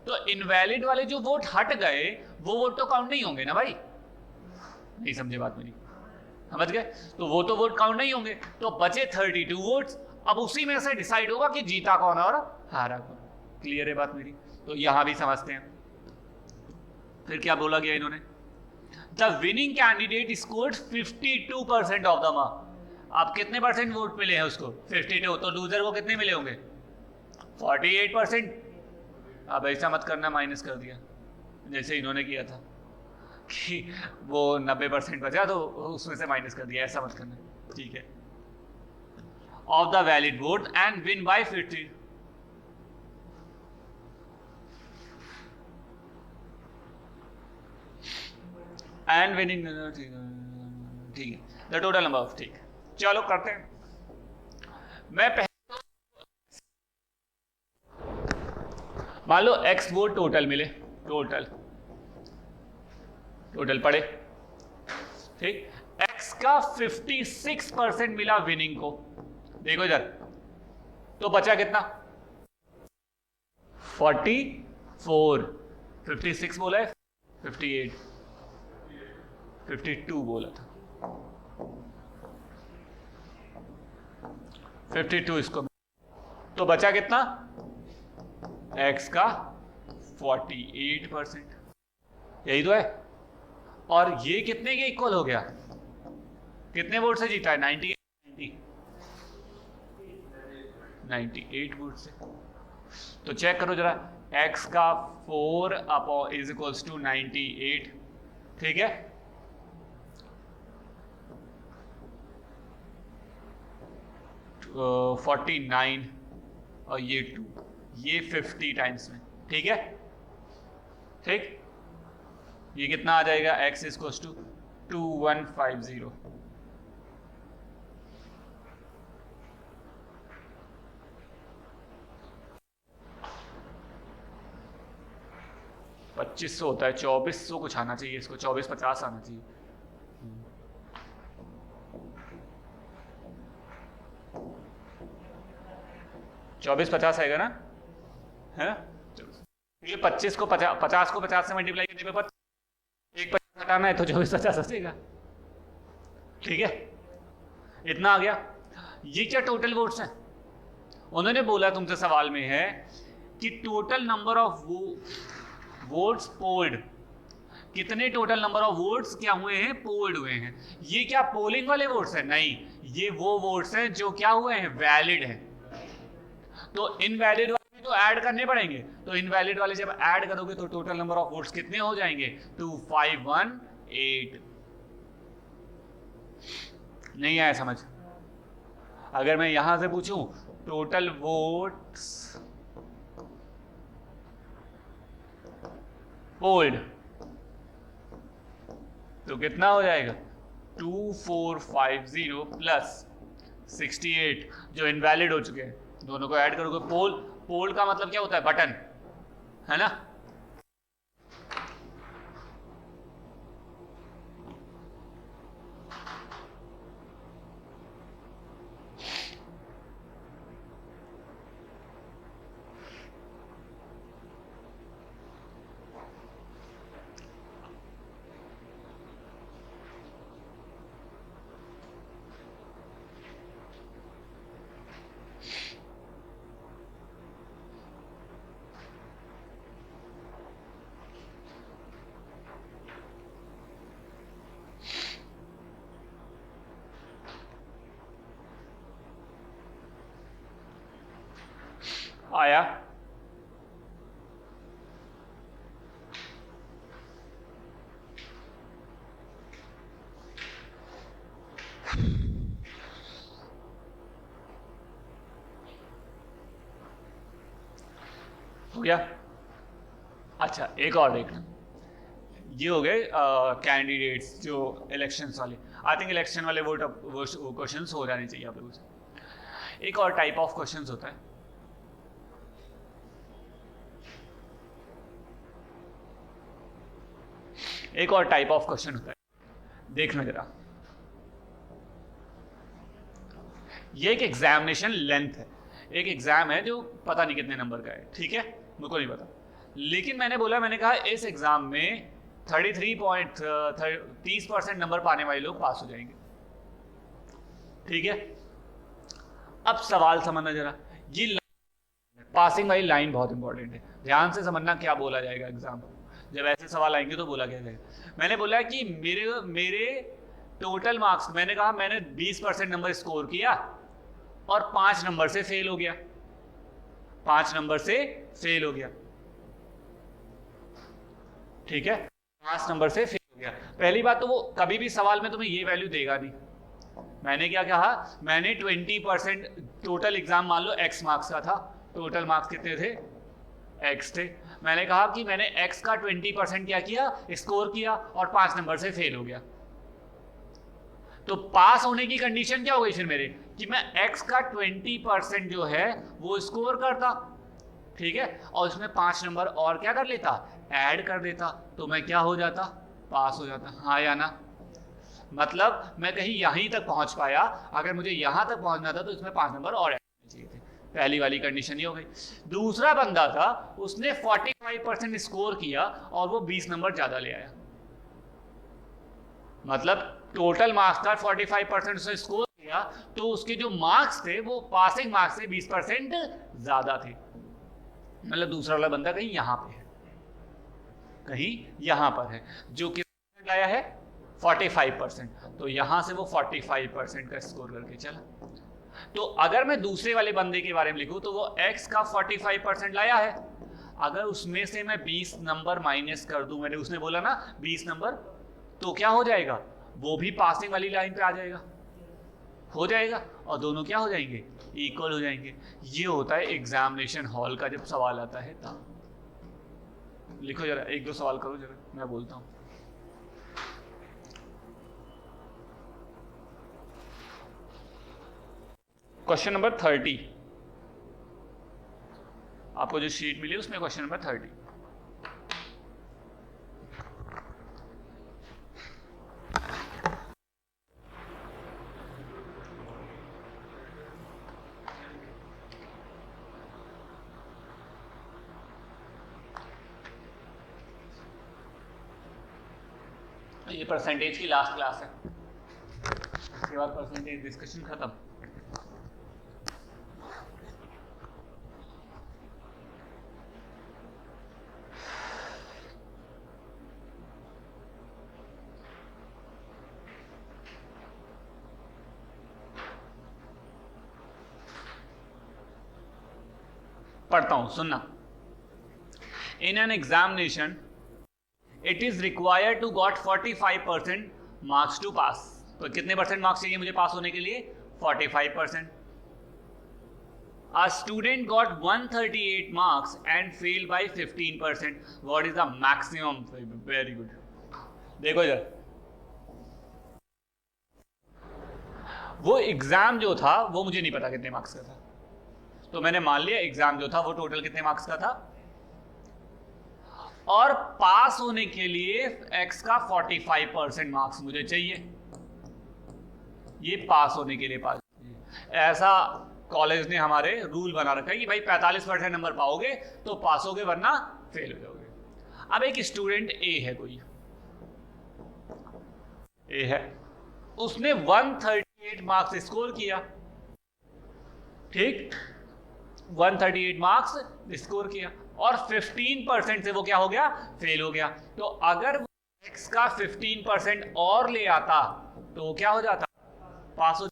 तो इनवैलिड वाले जो वोट हट गए वो वोट तो काउंट नहीं होंगे ना भाई? नहीं समझे बात मेरी? समझ गए? तो वो तो वोट काउंट नहीं होंगे, तो बचे 32 वोट्स। अब उसी में से डिसाइड होगा कि जीता कौन और हारा कौन। क्लियर है बात मेरी? तो यहां भी समझते हैं। फिर क्या बोला गया इन्होंने? The winning candidate scored 52% of the mark. अब कितने परसेंट वोट मिले हैं उसको? 52। तो लूजर को कितने मिले होंगे? 48%। अब ऐसा मत करना माइनस कर दिया जैसे इन्होंने किया था कि वो 90% बचा तो उसमें से माइनस कर दिया, ऐसा मत करना। ठीक है, of the valid vote and win by 50. And winning, ठीक है, the total number of, ठीक, चलो करते हैं। मैं मान लो x वोट टोटल मिले, टोटल पड़े, ठीक, x का 56% मिला विनिंग को, देखो इधर, तो बचा कितना 44, 56 बोला है, 58, 52 बोला था, 52 इसको, तो बचा कितना x का 48%, यही तो है। और ये कितने के इक्वल हो गया, कितने वोट से जीता है, 98 वोट से। तो चेक करो जरा, x का 4 अपॉन इज इक्वल्स टू 98, ठीक है, तो 49 और ये 2, ये 50 टाइम्स में, ठीक है, ठीक, ये कितना आ जाएगा, x इज इक्वल्स टू 2150, $2500 होता है, 2400 कुछ आना चाहिए इसको, 2450 आना चाहिए। चौबीस 50 आएगा ना, है ना, ये 25 को 50 को 50 से मल्टीप्लाई करने पे एक 50 हटाना है तो 2450 बचेगा, ठीक है, इतना आ गया। ये क्या टोटल वोट्स हैं, उन्होंने बोला तुमसे सवाल में है कि total number of votes polled, कितने टोटल नंबर ऑफ वोट्स क्या हुए हैं, पोल्ड हुए हैं। ये क्या पोलिंग वाले वोट्स हैं, नहीं, ये वो वोट्स हैं जो क्या हुए हैं, वैलिड हैं। तो इनवैलिड वाले भी तो ऐड करने पड़ेंगे, तो इनवैलिड वाले जब ऐड करोगे तो टोटल नंबर ऑफ वोट्स कितने हो जाएंगे, 2518। नहीं आया समझ? अगर मैं यहां से पूछूं टोटल वोट्स पोल्ड तो कितना हो जाएगा, 2450 प्लस 68 जो इनवैलिड हो चुके हैं, दोनों को ऐड करोगे। पोल का मतलब क्या होता है, बटन, है ना। आया, हो गया। अच्छा एक और देखना, ये हो गए कैंडिडेट्स जो इलेक्शंस वाले। आई थिंक इलेक्शन वाले वोट क्वेश्चंस हो जाने चाहिए आप लोगों से। एक और टाइप ऑफ क्वेश्चंस होता है, एक और टाइप ऑफ क्वेश्चन होता है, देखना जरा। ये एक एग्जामिनेशन लेंथ है, एक एग्जाम है जो पता नहीं कितने नंबर का है, ठीक है, मुझको नहीं पता, लेकिन मैंने कहा इस एग्जाम में 30% नंबर पाने वाले लोग पास हो जाएंगे, ठीक है। अब सवाल समझना जरा, ये पासिंग वाली लाइन बहुत इंपॉर्टेंट है, ध्यान से समझना क्या बोला जाएगा एग्जाम, जब ऐसे सवाल आएंगे तो बोला क्या जाएगा। मैंने बोला कि मेरे टोटल मार्क्स, मैंने कहा मैंने 20% नंबर स्कोर किया और 5 नंबर से फेल हो गया, 5 नंबर से फेल हो गया, ठीक है, 5 नंबर से फेल हो गया। पहली बात तो वो कभी भी सवाल में तुम्हें ये वैल्यू देगा नहीं, मैंने क्या कहा, मैंने 20% टोटल एग्जाम मान लो x मार्क्स का था, टोटल मार्क्स कितने थे, x थे। मैंने कहा कि मैंने x का 20% क्या किया, स्कोर किया और 5 नंबर से फेल हो गया। तो पास होने की कंडीशन क्या हो गई फिर मेरे, कि मैं x का 20% जो है वो स्कोर करता, ठीक है, और उसमें 5 नंबर और क्या कर लेता, ऐड कर देता, तो मैं क्या हो जाता, पास हो जाता। हाँ या ना, मतलब मैं कहीं यहीं तक पहुंच पाया, अगर मुझे यहां तक पहुंचना था तो इसमें 5 नंबर और ऐड चाहिए थे। पहली वाली कंडीशन ये हो गई। दूसरा बंदा था, उसने 45% स्कोर किया और वो 20 नंबर ज्यादा ले आया, मतलब टोटल मार्क्स का 45% उसने स्कोर किया, तो उसके जो मार्क्स थे वो पासिंग मार्क्स से 20% ज्यादा थे। मतलब दूसरा वाला बंदा कहीं यहां पे है, कहीं यहां पर है, जो किस लाया है 45%, तो यहां से वो 45% का स्कोर करके चला। तो अगर मैं दूसरे वाले बंदे के बारे में लिखूं तो वो x का 45% लाया है, अगर उसमें से मैं 20 नंबर माइनस कर दूं, मैंने उसने बोला ना 20 नंबर, तो क्या हो जाएगा, वो भी पासिंग वाली लाइन पे आ जाएगा, हो जाएगा, और दोनों क्या हो जाएंगे, इक्वल हो जाएंगे। ये होता है एग्जामिनेशन हॉल का जब सवाल आता है तब। लिखो जरा, एक दो सवाल करो जरा, मैं बोलता हूं। क्वेश्चन नंबर 30, आपको जो शीट मिली उसमें क्वेश्चन नंबर 30। ये परसेंटेज की लास्ट क्लास है, इसके बाद परसेंटेज डिस्कशन खत्म। पढ़ता हूं, सुनना। In an examination it is required to got 45% marks to pass. तो कितने परसेंट मार्क्स चाहिए मुझे पास होने के लिए, 45%। A student got 138 marks and failed by 15%. What is the maximum? Very good. देखो इधर, वो एग्जाम जो था वो मुझे नहीं पता कितने मार्क्स का था, तो मैंने मान लिया एग्जाम जो था वो टोटल कितने मार्क्स का था, और पास होने के लिए x का 45% मार्क्स मुझे चाहिए, ये पास होने के लिए पास। ऐसा कॉलेज ने हमारे रूल बना रखा है कि भाई 45% नंबर पाओगे तो पास होगे, वरना फेल हो जाओगे। अब एक स्टूडेंट ए है, कोई ए है, उसने 138 मार्क्स स्कोर किया, ठीक, 138 मार्क्स स्कोर किया, और 15% से वो क्या हो गया, फेल हो गया। तो अगर वो x का 15% और ले आता तो वो क्या हो जाता, पास हो,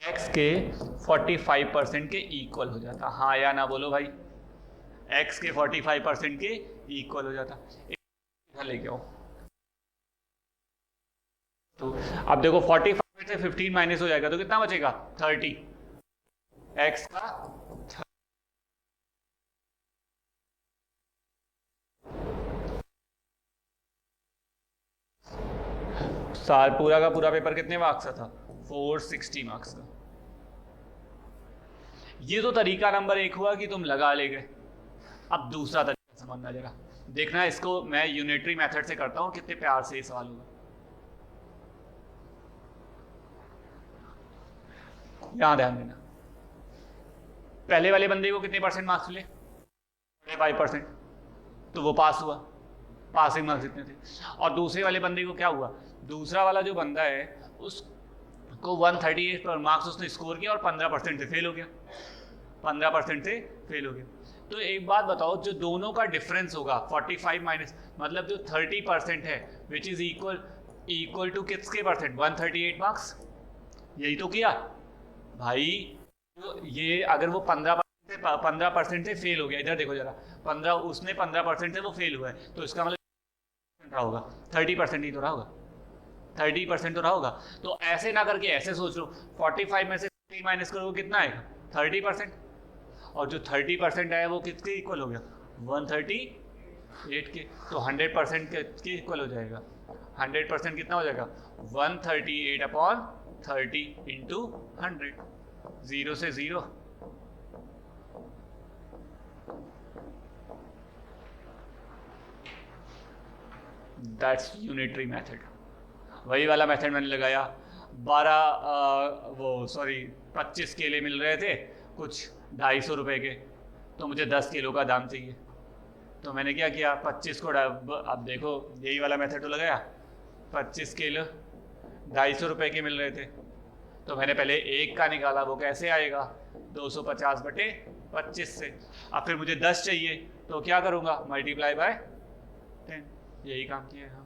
x के 45% के इक्वल हो जाता। हाँ या ना बोलो भाई, x के 45% के इक्वल हो जाता। इधर लेके आओ, तो अब देखो 45 से 15 माइनस हो जाएगा तो कितना बचेगा, 30। x का साल पूरा का पूरा पेपर कितने मार्क्स का था, 460 मार्क्स का। ये तो तरीका नंबर 1 हुआ कि तुम लगा ले गए। अब दूसरा तरीका समझना जरा, देखना इसको मैं यूनिटरी मेथड से करता हूं, कितने प्यार से ये सवाल होगा। यहां ध्यान देना, पहले वाले बंदे को कितने परसेंट मार्क्स मिले, 5%, तो वो पास हुआ, पासिंग मार्क्स इतने थे। और दूसरे वाले बंदे को क्या हुआ, दूसरा वाला जो बंदा है उसको 138 पर मार्क्स उसने स्कोर किया और 15% से फेल हो गया, 15% से फेल हो गया। तो एक बात बताओ, जो दोनों का डिफरेंस होगा 45 माइनस, मतलब जो 30% है, विच इज इक्वल टू किसके परसेंट, 138 मार्क्स, यही तो किया भाई। तो ये अगर वो 15% से फेल हो गया, इधर देखो जरा, 15 उसने 15% से वो फेल हुआ है, तो इसका मतलब होगा 30% ही तो रहा होगा, 30% तो रहा होगा। तो ऐसे ना करके ऐसे सोच लो, 45 में से 3 माइनस करोगे कितना आएगा? 30%। और जो 30% आया वो किसके इक्वल हो गया? 138 के। तो 100% के इक्वल हो जाएगा। 100% कितना हो जाएगा? 138/30 इंटू 100। 0 से 0। That's unitary method. वही वाला मेथड मैंने लगाया। 25 केले मिल रहे थे कुछ 250 रुपए के, तो मुझे 10 किलो का दाम चाहिए। तो मैंने क्या किया, 25 को अब देखो यही वाला मेथड तो लगाया। 25 किलो 250 रुपए के मिल रहे थे, तो मैंने पहले एक का निकाला, वो कैसे आएगा? 250/25 से। अब फिर मुझे 10 चाहिए, तो क्या करूँगा? Multiply by 10। यही काम किया है।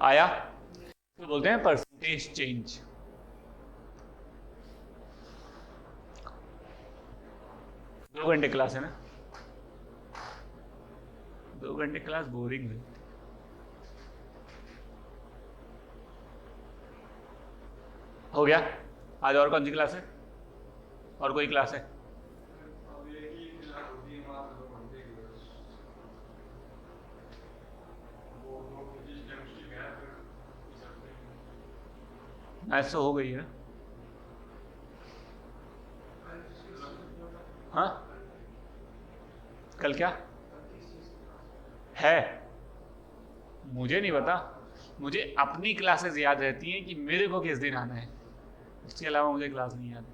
आया? तो बोलते हैं परसेंटेज चेंज। दो घंटे क्लास है ना, 2 घंटे क्लास बोरिंग है। हो गया? आज और कौन सी क्लास है? और कोई क्लास है? मैथ्स तो हो गई है। हाँ, कल क्या है मुझे नहीं पता। मुझे अपनी क्लासेस याद रहती हैं कि मेरे को किस दिन आना है, इसके अलावा मुझे क्लास नहीं याद।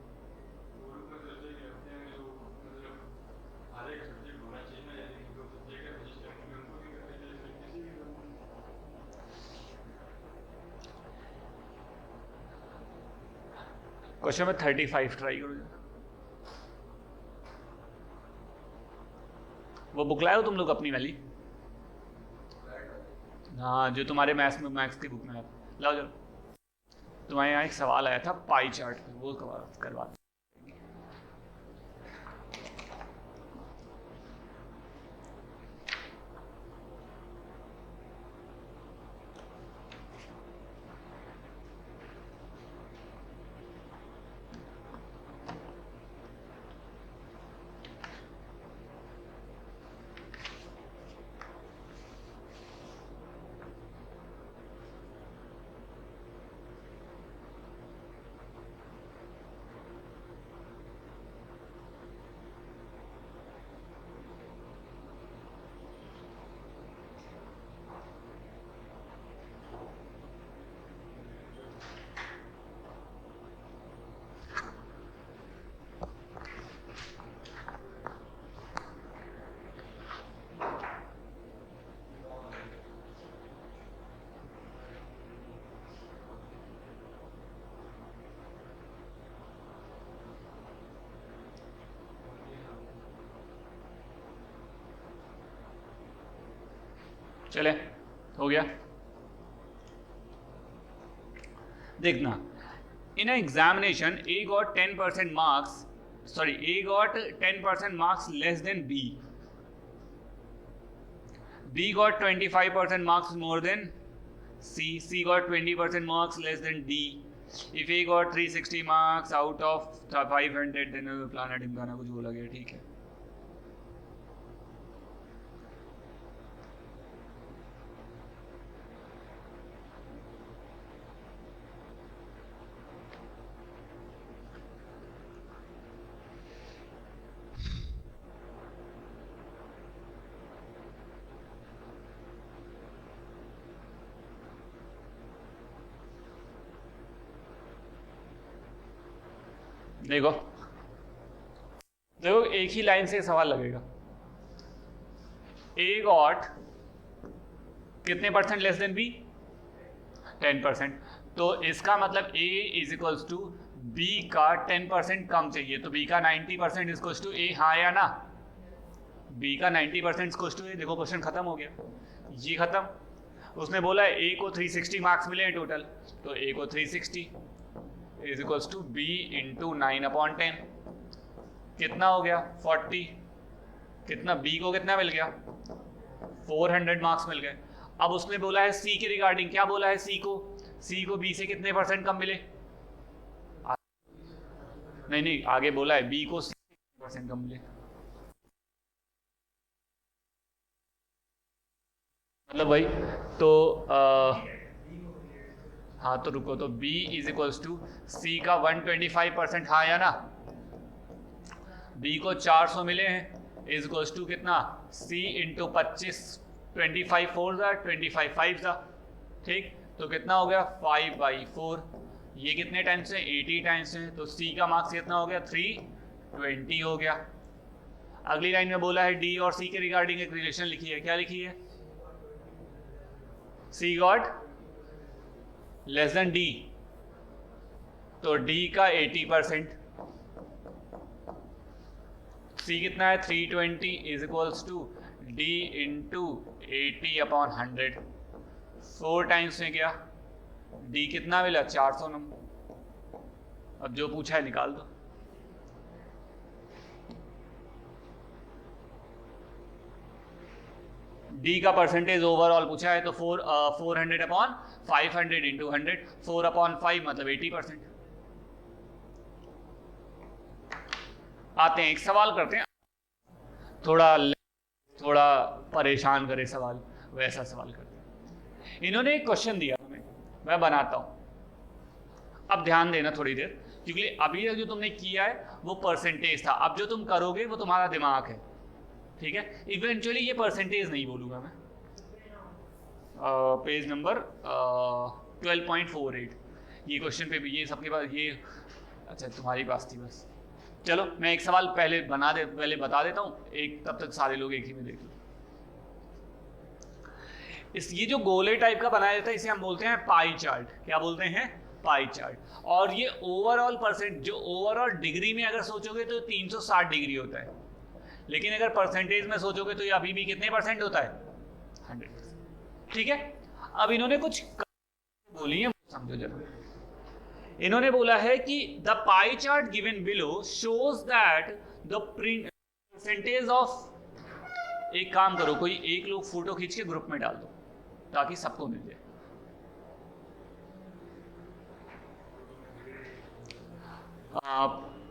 क्वेश्चन में 35 ट्राई करो। वो बुक लाए हो तुम लोग अपनी वाली? हाँ, जो तुम्हारे मैथ्स की बुक में है, लाओ चलो। तुम्हारे यहाँ एक सवाल आया था पाई चार्ट पे, वो करवा। चले, हो गया। देखना, in examination A got 10% marks, sorry, A got 10% marks less than B. B got 25% marks more than C. C got 20% marks less than D. If A got 360 marks out of 500, then फलाना ढिमकाना कुछ बोला गया, ठीक है। देखो देखो, एक ही line से सवाल लगेगा। ए गॉट कितने परसेंट लेस देन बी? 10%। तो इसका मतलब ए इज इक्वल्स टू बी का 10% कम चाहिए, तो बी का 90% इज टू ए। हाँ या ना? बी का 90% इज टू ए। देखो क्वेश्चन खत्म हो गया, ये खत्म। उसने बोला है ए को 360 मार्क्स मिले हैं टोटल, तो ए को 360 is equals to B into 9/10। कितना हो गया? 40। कितना, बी को कितना मिल गया, 400 मार्क्स मिल गए। अब उसने बोला है सी के रिगार्डिंग, क्या बोला है सी को बी से कितने परसेंट कम मिले, नहीं आगे बोला है बी को सी से परसेंट कम मिले, मतलब भाई तो हाँ तो रुको, तो B इज इक्वल्स टू सी का 125%, हाँ या ना, B को 400 मिले हैं, इज इक्वल्स टू कितना, C इंटू 25, 25 4 ज़ा 25 5 ज़ा, ठीक, तो कितना हो गया 5/4, ये कितने टाइम्स है 80 टाइम्स है, तो C का मार्क्स कितना हो गया 320 हो गया। अगली लाइन में बोला है D और C के रिगार्डिंग एक रिलेशन लिखी है, क्या लिखी है, C got less than D, तो D का 80%, C कितना है 320 is equals to D into 80/100, 4 times में गया, D कितना मिला 400 नंबर। अब जो पूछा है निकाल दो, D का परसेंटेज ओवरऑल पूछा है, तो 400/500 इंटू 100, 4/5 मतलब 80%। आते हैं एक सवाल करते हैं, थोड़ा परेशान करे सवाल, वैसा सवाल करते हैं। इन्होंने एक क्वेश्चन दिया हमें, मैं बनाता हूं, अब ध्यान देना थोड़ी देर, क्योंकि अभी जो तुमने किया है वो परसेंटेज था, अब जो तुम करोगे वो तुम्हारा दिमाग है, ठीक है। इवेंचुअली ये परसेंटेज नहीं बोलूंगा मैं। पेज नंबर 12.48, ये क्वेश्चन पे भी, ये सबके पास ये, अच्छा तुम्हारी पास थी बस, चलो मैं एक सवाल पहले बता देता हूँ, एक तब तक सारे लोग एक ही में देख लो। ये जो गोले टाइप का बनाया जाता है इसे हम बोलते हैं पाई चार्ट, क्या बोलते हैं, पाई चार्ट। और ये ओवरऑल परसेंट, जो ओवरऑल डिग्री में अगर सोचोगे तो 360 डिग्री होता है, लेकिन अगर परसेंटेज में सोचोगे तो ये अभी भी कितने परसेंट होता है, 100%, ठीक है। अब इन्होंने कुछ बोली है, समझो जरा। इन्होंने बोला है कि the pie chart given below shows that the percentage of, एक काम करो, कोई एक लोग फोटो खींच के ग्रुप में डाल दो ताकि सबको मिल जाए।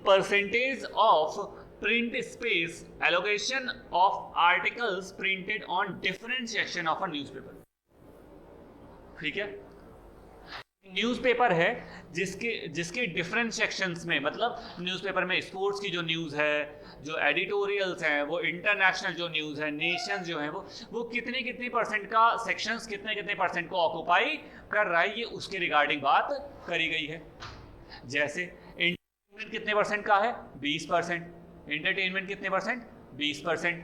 Percentage of print space allocation of articles printed on different section of a newspaper, ठीक है। न्यूज़पेपर है जिसके डिफरेंट सेक्शंस में, मतलब न्यूज़पेपर में स्पोर्ट्स की जो न्यूज़ है, जो एडिटोरियल्स हैं, वो इंटरनेशनल जो न्यूज़ है, नेशंस जो हैं, वो कितने परसेंट का सेक्शंस कितने परसेंट को ऑक्यूपाई कर रहा है, ये उसके रिगार्डिंग बात करी गई है। जैसे एंटरटेनमेंट कितने परसेंट का है, 20%, एंटरटेनमेंट कितने परसेंट, 20%,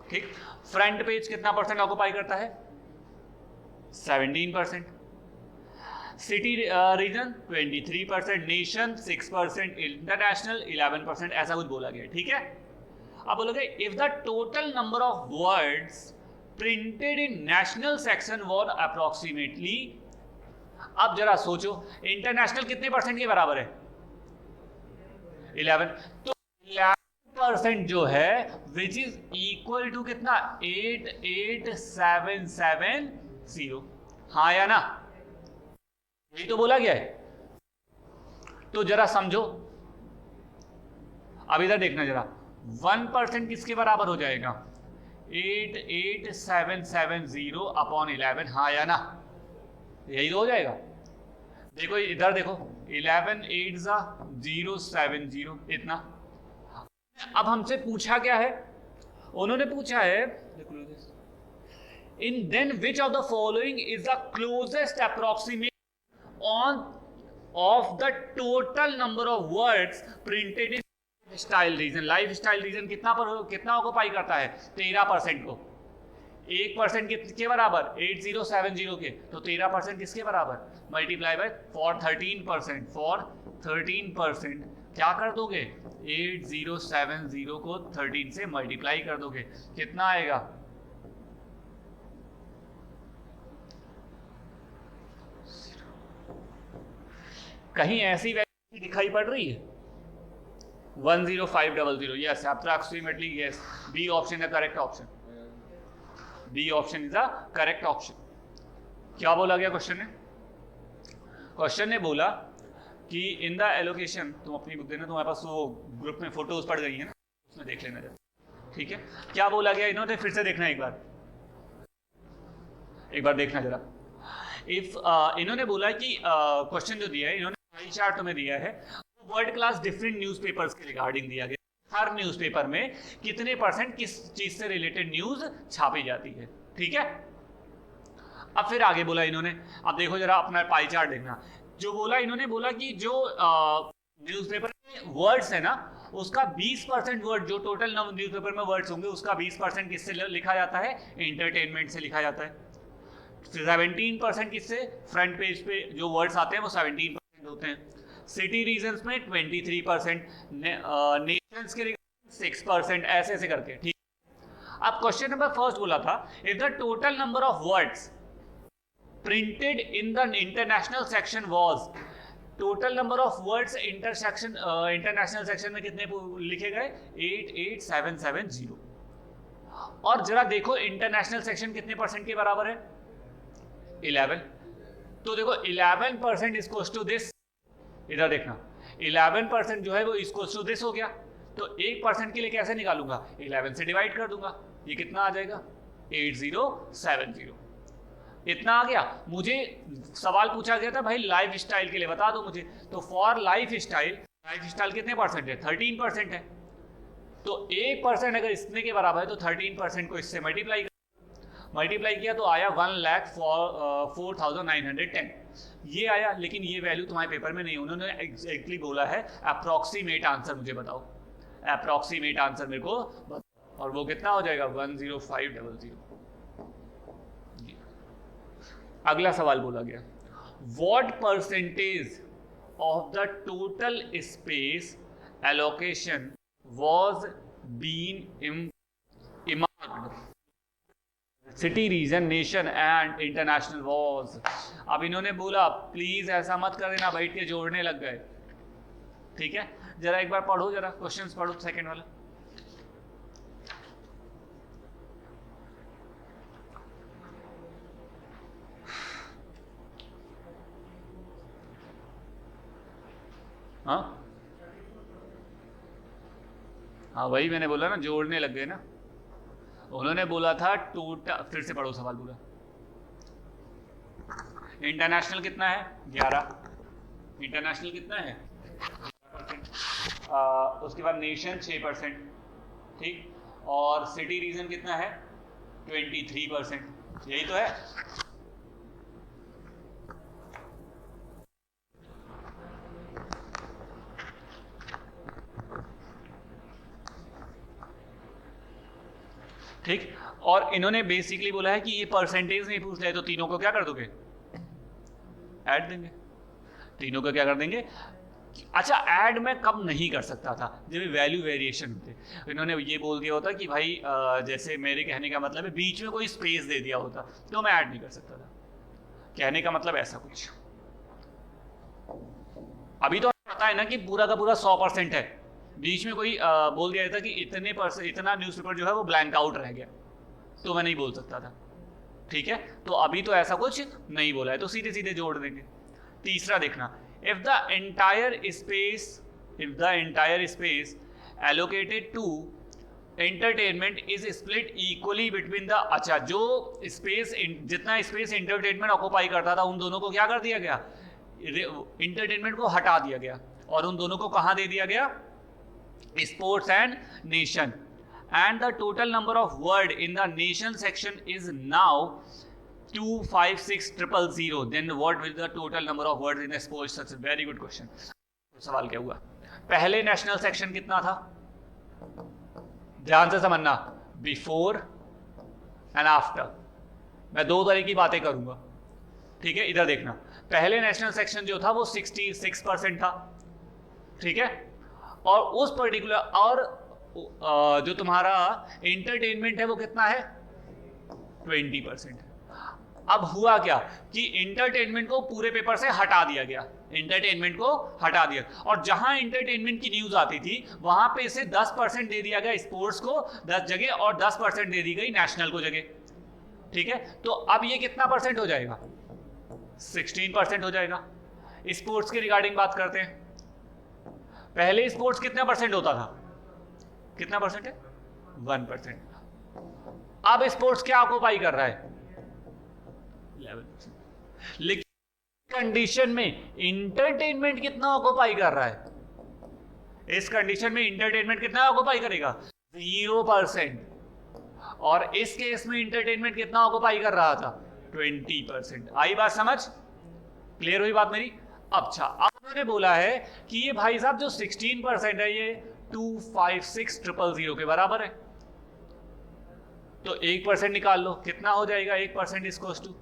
ठीक। फ्रंट पेज कितना परसेंट ऑक्यूपाई करता है, 17%, सिटी रीजन 23%, नेशन 6%, इंटरनेशनल 11%, ऐसा कुछ बोला गया, ठीक है। अब बोलोगे if the total number of words printed in national section war approximately, अब जरा सोचो इंटरनेशनल कितने परसेंट के बराबर है, 11, तो 11% जो है विच इज इक्वल टू कितना, 88,770, हाँ या ना, यही तो बोला गया है। तो जरा समझो, अब इधर देखना जरा, 1% किसके बराबर हो जाएगा, 88,770 अपॉन 11, हाँ या ना, यही तो हो जाएगा। देखो इधर देखो, 11 8 070, इतना। अब हमसे पूछा क्या है, उन्होंने पूछा है in then which of the following is the closest approximate on of the total number of words printed in lifestyle region, lifestyle region कितना ऑक्यूपाई करता है, 13% को, 1% किसके बराबर, 8070 के, तो 13% किसके बराबर, मल्टीप्लाई बाय फॉर 13%, क्या कर दोगे, 8070 को 13 से मल्टीप्लाई कर दोगे, कितना आएगा, कहीं ऐसी वैल्यू दिखाई पड़ रही है, 10500, yes, approximately, yes. B option is the correct option. B option is the correct option. क्या बोला गया क्वेश्चन ने? क्वेश्चन ने बोला कि इन द एलोकेशन, तुम अपनी बुक देना, तुम्हारे पास वो ग्रुप में फोटोज पड़ गई है ना, उसमें देख लेना जरा, ठीक है? क्या बोला गया इन्होंने, फिर से देखना एक बार देखना जरा. इफ इन्होंने बोला कि क्वेश्चन जो दिया है, इन्होंने पाई चार्ट तुम्हें दिया है, वर्ल्ड क्लास डिफरेंट न्यूज़पेपर्स के रिगार्डिंग दिया गया. हर न्यूज़पेपर में कितने % किस चीज से रिलेटेड न्यूज छापी जाती है, ठीक है? अब फिर आगे बोला इन्होंने, अब देखो जरा अपना पाई चार्ट देखना. जो बोला इन्होंने, बोला कि जो न्यूज़पेपर में वर्ड्स है ना, उसका 20% वर्ड, जो टोटल न्यूज़पेपर में वर्ड्स होंगे उसका 20% किससे लिखा जाता है? एंटरटेनमेंट से लिखा जाता है. 17% किससे? फ्रंट पेज पे जो वर्ड्स आते हैं वो 17% होते हैं. सिटी रीजन्स में 23%, नेशंस के 6%, ऐसे ऐसे करके, ठीक. अब क्वेश्चन नंबर फर्स्ट बोला था, if the total number of words printed in the international section was, total number of words international section में कितने लिखे गए? 88770. और जरा देखो इंटरनेशनल सेक्शन कितने % के बराबर है? 11. तो देखो 11% इज टू दिस, इधर देखना, 11% जो है वो इज टू दिस हो गया. तो 1% के लिए कैसे निकालूंगा? 11 से डिवाइड कर दूंगा. ये कितना आ जाएगा? 8070. इतना आ गया. मुझे सवाल पूछा गया था भाई लाइफ स्टाइल के लिए बता दो मुझे, तो फॉर लाइफ स्टाइल कितने % है? 13% है. तो 1% अगर इसने के बराबर है तो 13% को इससे मल्टीप्लाई किया तो आया 1,04,910. ये आया, लेकिन ये वैल्यू तुम्हारे पेपर में नहीं. उन्होंने एग्जैक्टली बोला है अप्रॉक्सीमेट आंसर मुझे बताओ, अप्रॉक्सीमेट आंसर मेरे को बताओ, और वो कितना हो जाएगा? 10500. अगला सवाल बोला गया, what % of the total space allocation was been earmarked city, region, nation and international was. अब इन्होंने बोला प्लीज ऐसा मत कर देना, बैठ के जोड़ने लग गए, ठीक है? जरा एक बार पढ़ो, जरा क्वेश्चंस पढ़ो सेकंड वाला. हाँ वही मैंने बोला ना, जोड़ने लग गए ना. उन्होंने बोला था टोटल, फिर से पढ़ो सवाल पूरा. इंटरनेशनल कितना है? 11. इंटरनेशनल कितना है? 11%. उसके बाद नेशन 6%, ठीक. और सिटी रीजन कितना है? 23%. यही तो है. ठीक. और इन्होंने बेसिकली बोला है कि ये परसेंटेज नहीं पूछ रहे, तो तीनों को क्या कर दोगे? ऐड देंगे. तीनों को क्या कर देंगे? अच्छा, ऐड मैं कब नहीं कर सकता था? जब वैल्यू वेरिएशन होते. इन्होंने ये बोल दिया होता कि भाई जैसे मेरे कहने का मतलब है बीच में कोई स्पेस दे दिया होता तो मैं ऐड नहीं कर सकता था. कहने का मतलब ऐसा कुछ. अभी तो पता है ना कि पूरा का पूरा 100% है, बीच में कोई बोल दिया था कि इतना न्यूज़पेपर जो है वो ब्लैंक आउट रह गया, तो मैं नहीं बोल सकता था, ठीक है? तो अभी तो ऐसा कुछ नहीं बोला है, तो सीधे सीधे जोड़ देंगे. तीसरा देखना, if the entire space allocated to entertainment is split equally between the, अच्छा जो स्पेस, जितना स्पेस एंटरटेनमेंट ऑक्यूपाई करता था उन दोनों को क्या कर दिया गया? एंटरटेनमेंट को हटा दिया गया, और उन दोनों को कहाँ दे दिया गया? Sports and nation. And the total number of word in the nation section is now 256,000. Then what will the total number of words in sports section? Very good question. सवाल क्या हुआ? पहले नेशनल सेक्शन कितना था? ध्यान से समझना, before and after. मैं दो तरह की बातें करूंगा, ठीक है? इधर देखना, पहले नेशनल सेक्शन जो था वो 66% था, ठीक है? और उस पर्टिकुलर, और जो तुम्हारा एंटरटेनमेंट है वो कितना है? 20%. अब हुआ क्या कि इंटरटेनमेंट को पूरे पेपर से हटा दिया गया, इंटरटेनमेंट को हटा दिया, और जहां इंटरटेनमेंट की न्यूज आती थी वहां पे इसे 10% दे दिया गया स्पोर्ट्स को 10 जगह, और 10% दे दी गई नेशनल को जगह। ठीक है, तो अब ये कितना परसेंट हो जाएगा? 16% हो जाएगा। स्पोर्ट्स के रिगार्डिंग बात करते हैं। पहले स्पोर्ट्स कितना परसेंट होता था? कितना परसेंट है? 1%। अब स्पोर्ट्स क्या ऑक्युपाई कर रहा है? 11%। लेकिन कंडीशन में इंटरटेनमेंट कितना ऑक्युपाई कर रहा है? इस कंडीशन में इंटरटेनमेंट कितना ऑक्युपाई करेगा? 0%। और इस केस में इंटरटेनमेंट कितना ऑक्युपाई कर रहा था? 20%। आई बात समझ? क्लियर हुई बात मेरी? अच्छा, अब मैंने बोला है कि ये भाई साहब जो 16% है ये 256,000 के बराबर है, तो 1% निकाल लो, कितना हो जाएगा? 1% इज टू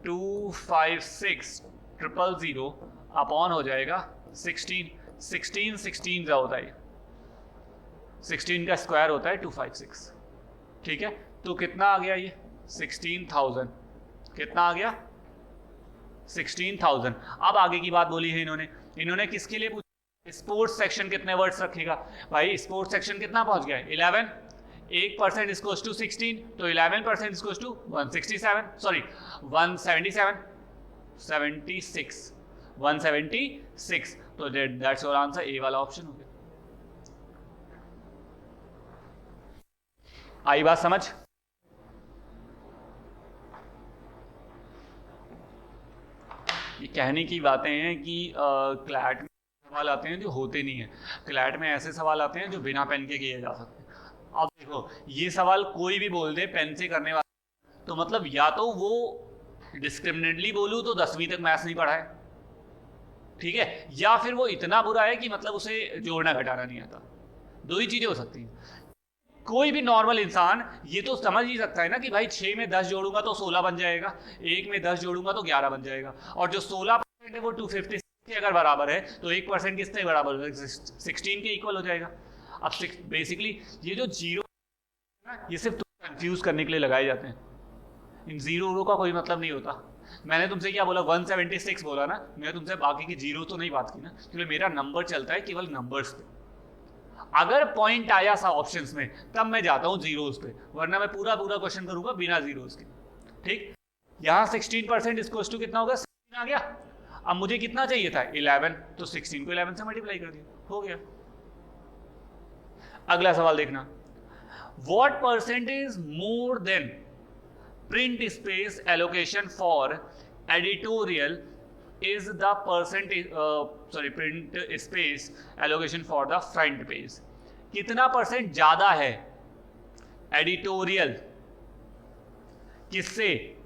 256,000 अपॉन हो जाएगा 16 का होता है, 16 का स्क्वायर होता है 256। ठीक है, तो कितना आ गया ये? 16,000। कितना आ गया? 16,000। अब आगे की बात बोली है इन्होंने किसके लिए पूछा? स्पोर्ट्स सेक्शन कितने वर्ड्स रखेगा? भाई स्पोर्ट्स सेक्शन कितना पहुंच गया? 11। 1% इज टू 16, तो 11% इज टू 167, सॉरी 176, तो दैट्स योर आंसर। ए वाला ऑप्शन हो गया। आई बात समझ? ये कहने की बातें हैं कि क्लैट में सवाल आते हैं जो होते नहीं है, क्लैट में ऐसे सवाल आते हैं जो बिना पेन के किए जा सकते हैं। अब देखो, ये सवाल कोई भी बोल दे पेन से करने वाला, तो मतलब या तो वो डिस्क्रिमिनेटली बोलूं तो 10वीं तक मैथ्स नहीं पढ़ा है, ठीक है, या फिर वो इतना बुरा है कि मतलब उसे जोड़ना घटाना नहीं आता। दो ही चीजें हो सकती हैं। कोई भी नॉर्मल इंसान ये तो समझ ही सकता है ना कि भाई 6 में 10 जोड़ूंगा तो 16 बन जाएगा, 1 में 10 जोड़ूंगा तो 11 बन जाएगा, और जो 16% है वो 256 के अगर बराबर है तो 1% किससे बराबर है? 16 के इक्वल हो जाएगा। अब बेसिकली ये जो जीरो ये सिर्फ कंफ्यूज करने के लिए लगाए जाते हैं, इन जीरो का कोई मतलब नहीं होता। मैंने तुमसे क्या बोला? 176 बोला ना, मैंने तुमसे बाकी की जीरो तो नहीं बात की ना, क्योंकि मेरा नंबर चलता है केवल नंबर्स पे। अगर पॉइंट आया सा ऑप्शंस में तब मैं जाता हूं जीरोस पे, वरना मैं पूरा क्वेश्चन करूंगा बिना जीरोस के। ठीक, यहां 16% इसको टू कितना होगा? 16 आ गया। अब मुझे कितना चाहिए था? 11, तो 16 को 11 से मल्टीप्लाई कर दिया, हो गया। अगला सवाल देखना, what percentage more than print space allocation for editorial is the percentage print space allocation for the front page? कितना परसेंट ज्यादा है एडिटोरियल किससे?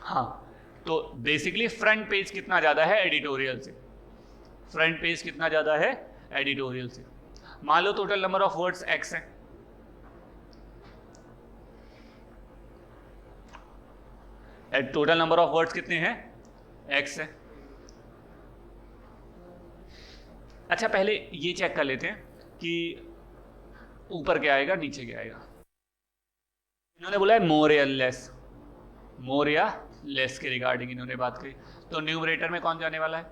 हाँ, तो बेसिकली फ्रंट पेज कितना ज्यादा है एडिटोरियल से? फ्रंट पेज कितना ज्यादा है एडिटोरियल से? मान लो total number of words x है, टोटल नंबर ऑफ वर्ड्स कितने हैं? x है। अच्छा, पहले ये चेक कर लेते हैं कि ऊपर क्या आएगा नीचे क्या आएगा। इन्होंने बोला है मोर या लेस, मोर या लेस के रिगार्डिंग इन्होंने बात करी, तो न्यूमरेटर में कौन जाने वाला है?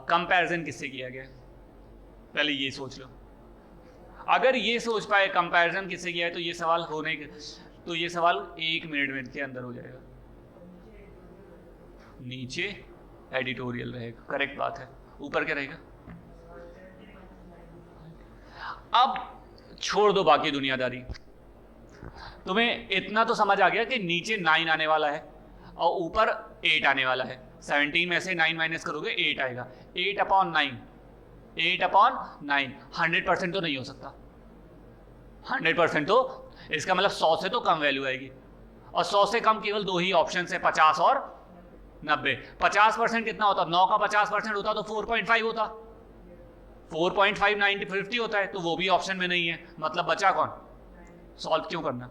कंपैरिजन किससे किया गया? पहले ये सोच लो। अगर ये सोच पाए कंपैरिजन किससे किया है तो ये सवाल होने के, तो ये सवाल 1 मिनट के अंदर हो जाएगा। नीचे एडिटोरियल रहेगा, करेक्ट बात है। ऊपर क्या रहेगा? अब छोड़ दो बाकी दुनियादारी, तुम्हें इतना तो समझ आ गया कि नीचे 9 आने वाला है और ऊपर 8 आने वाला है। 17 में से 9 माइनस करोगे 8 आएगा। 8 अपॉन 9, 100% तो नहीं हो सकता। 100% तो इसका मतलब 100 से तो कम वैल्यू आएगी, और 100 से कम केवल दो ही ऑप्शन है, 50 और 90। 50% कितना होता? 9 का 50% होता तो 4.5 होता। 4.5 90 50 होता है, तो वो भी ऑप्शन में नहीं है। मतलब बचा कौन? सॉल्व क्यों करना?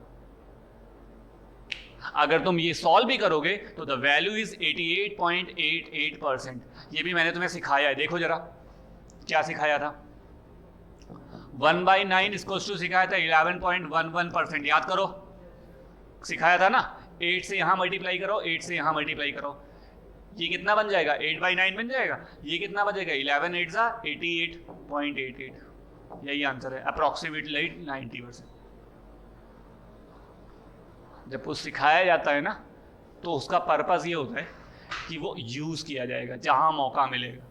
अगर तुम ये सॉल्व भी करोगे तो द वैल्यू इज 88.88%। ये भी मैंने तुम्हें सिखाया है, देखो जरा क्या सिखाया था। 1/9 इसको सिखाया था 11.11%, याद करो, सिखाया था ना। 8 से यहाँ मल्टीप्लाई करो, 8 से यहाँ मल्टीप्लाई करो, ये कितना बन जाएगा, 8/9 बन जाएगा। ये कितना बचेगा, 11 8 88.88, यही आंसर है, अप्रोक्सीमेटली 90%। जब कुछ सिखाया जाता है ना तो उसका पर्पस ये होता है कि वो यूज किया जाएगा जहां मौका मिलेगा।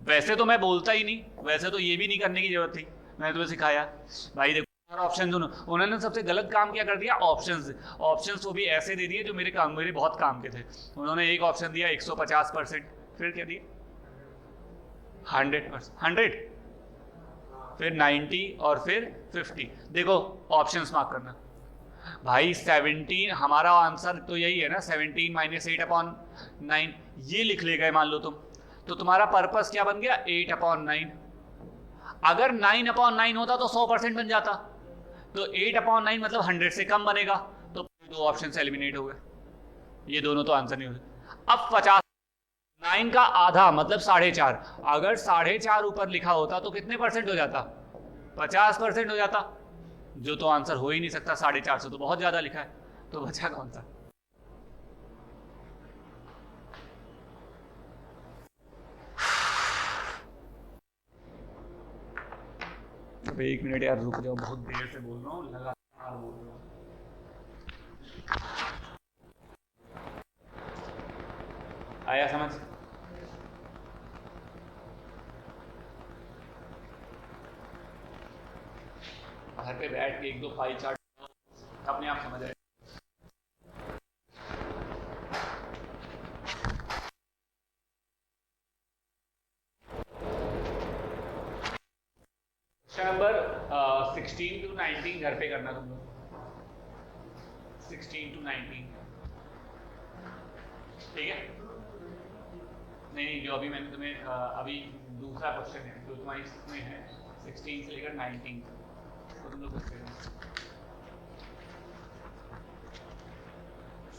वैसे तो मैं बोलता ही नहीं, वैसे तो ये भी नहीं करने की जरूरत थी, मैंने तुम्हें सिखाया भाई देखो ऑप्शन सुनो। उन्होंने सबसे गलत काम क्या कर दिया, ऑप्शंस वो भी ऐसे दे दिए जो मेरे बहुत काम के थे। उन्होंने एक ऑप्शन दिया 150%, फिर क्या दिया 100%, 100, फिर 90 और फिर 50। देखो ऑप्शंस मार्क करना भाई। 17 हमारा आंसर तो यही है ना, 17 - 8/9, ये लिख ले गए मान लो तुम, तो तुम्हारा पर्पस क्या बन गया, 8/9। अगर 9/9 होता तो 100% बन जाता, तो 8/9 मतलब 100 से कम बनेगा, तो दो ऑप्शन से एलिमिनेट हो गए, ये दोनों तो आंसर नहीं होते। अब 50, 9 का आधा मतलब 4.5, अगर 4.5 ऊपर लिखा होता तो कितने परसेंट हो जाता, 50% हो जाता, जो तो आंसर हो ही नहीं सकता। 450 तो बहुत ज्यादा लिखा है, तो बचा कौन सा। अब 1 मिनट यार रुक जाओ, बहुत देर से बोल रहा हूँ, लगातार बोल रहा हूँ। आया समझ, घर पे बैठ के 1-2 फाइल चार्ट अपने आप समझ आए। नंबर 16 to 19 घर पे करना तुम लोग, 16 to 19, ठीक है। नहीं, जो अभी मैंने तुम्हें अभी दूसरा क्वेश्चन है जो तुम्हारी इसमें है 16 से लेकर 19, तो तुम लोग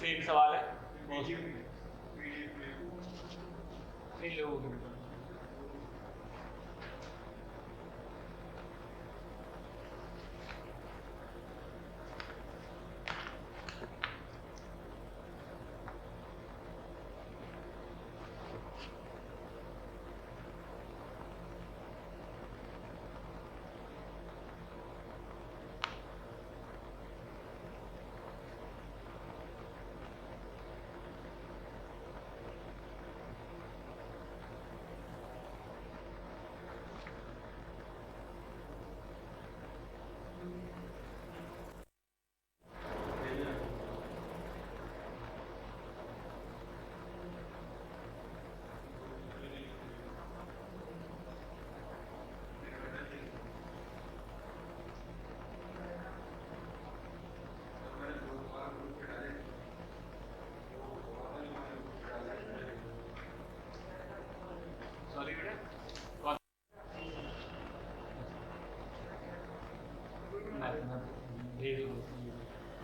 सेम सवाल है, नहीं लोगों के।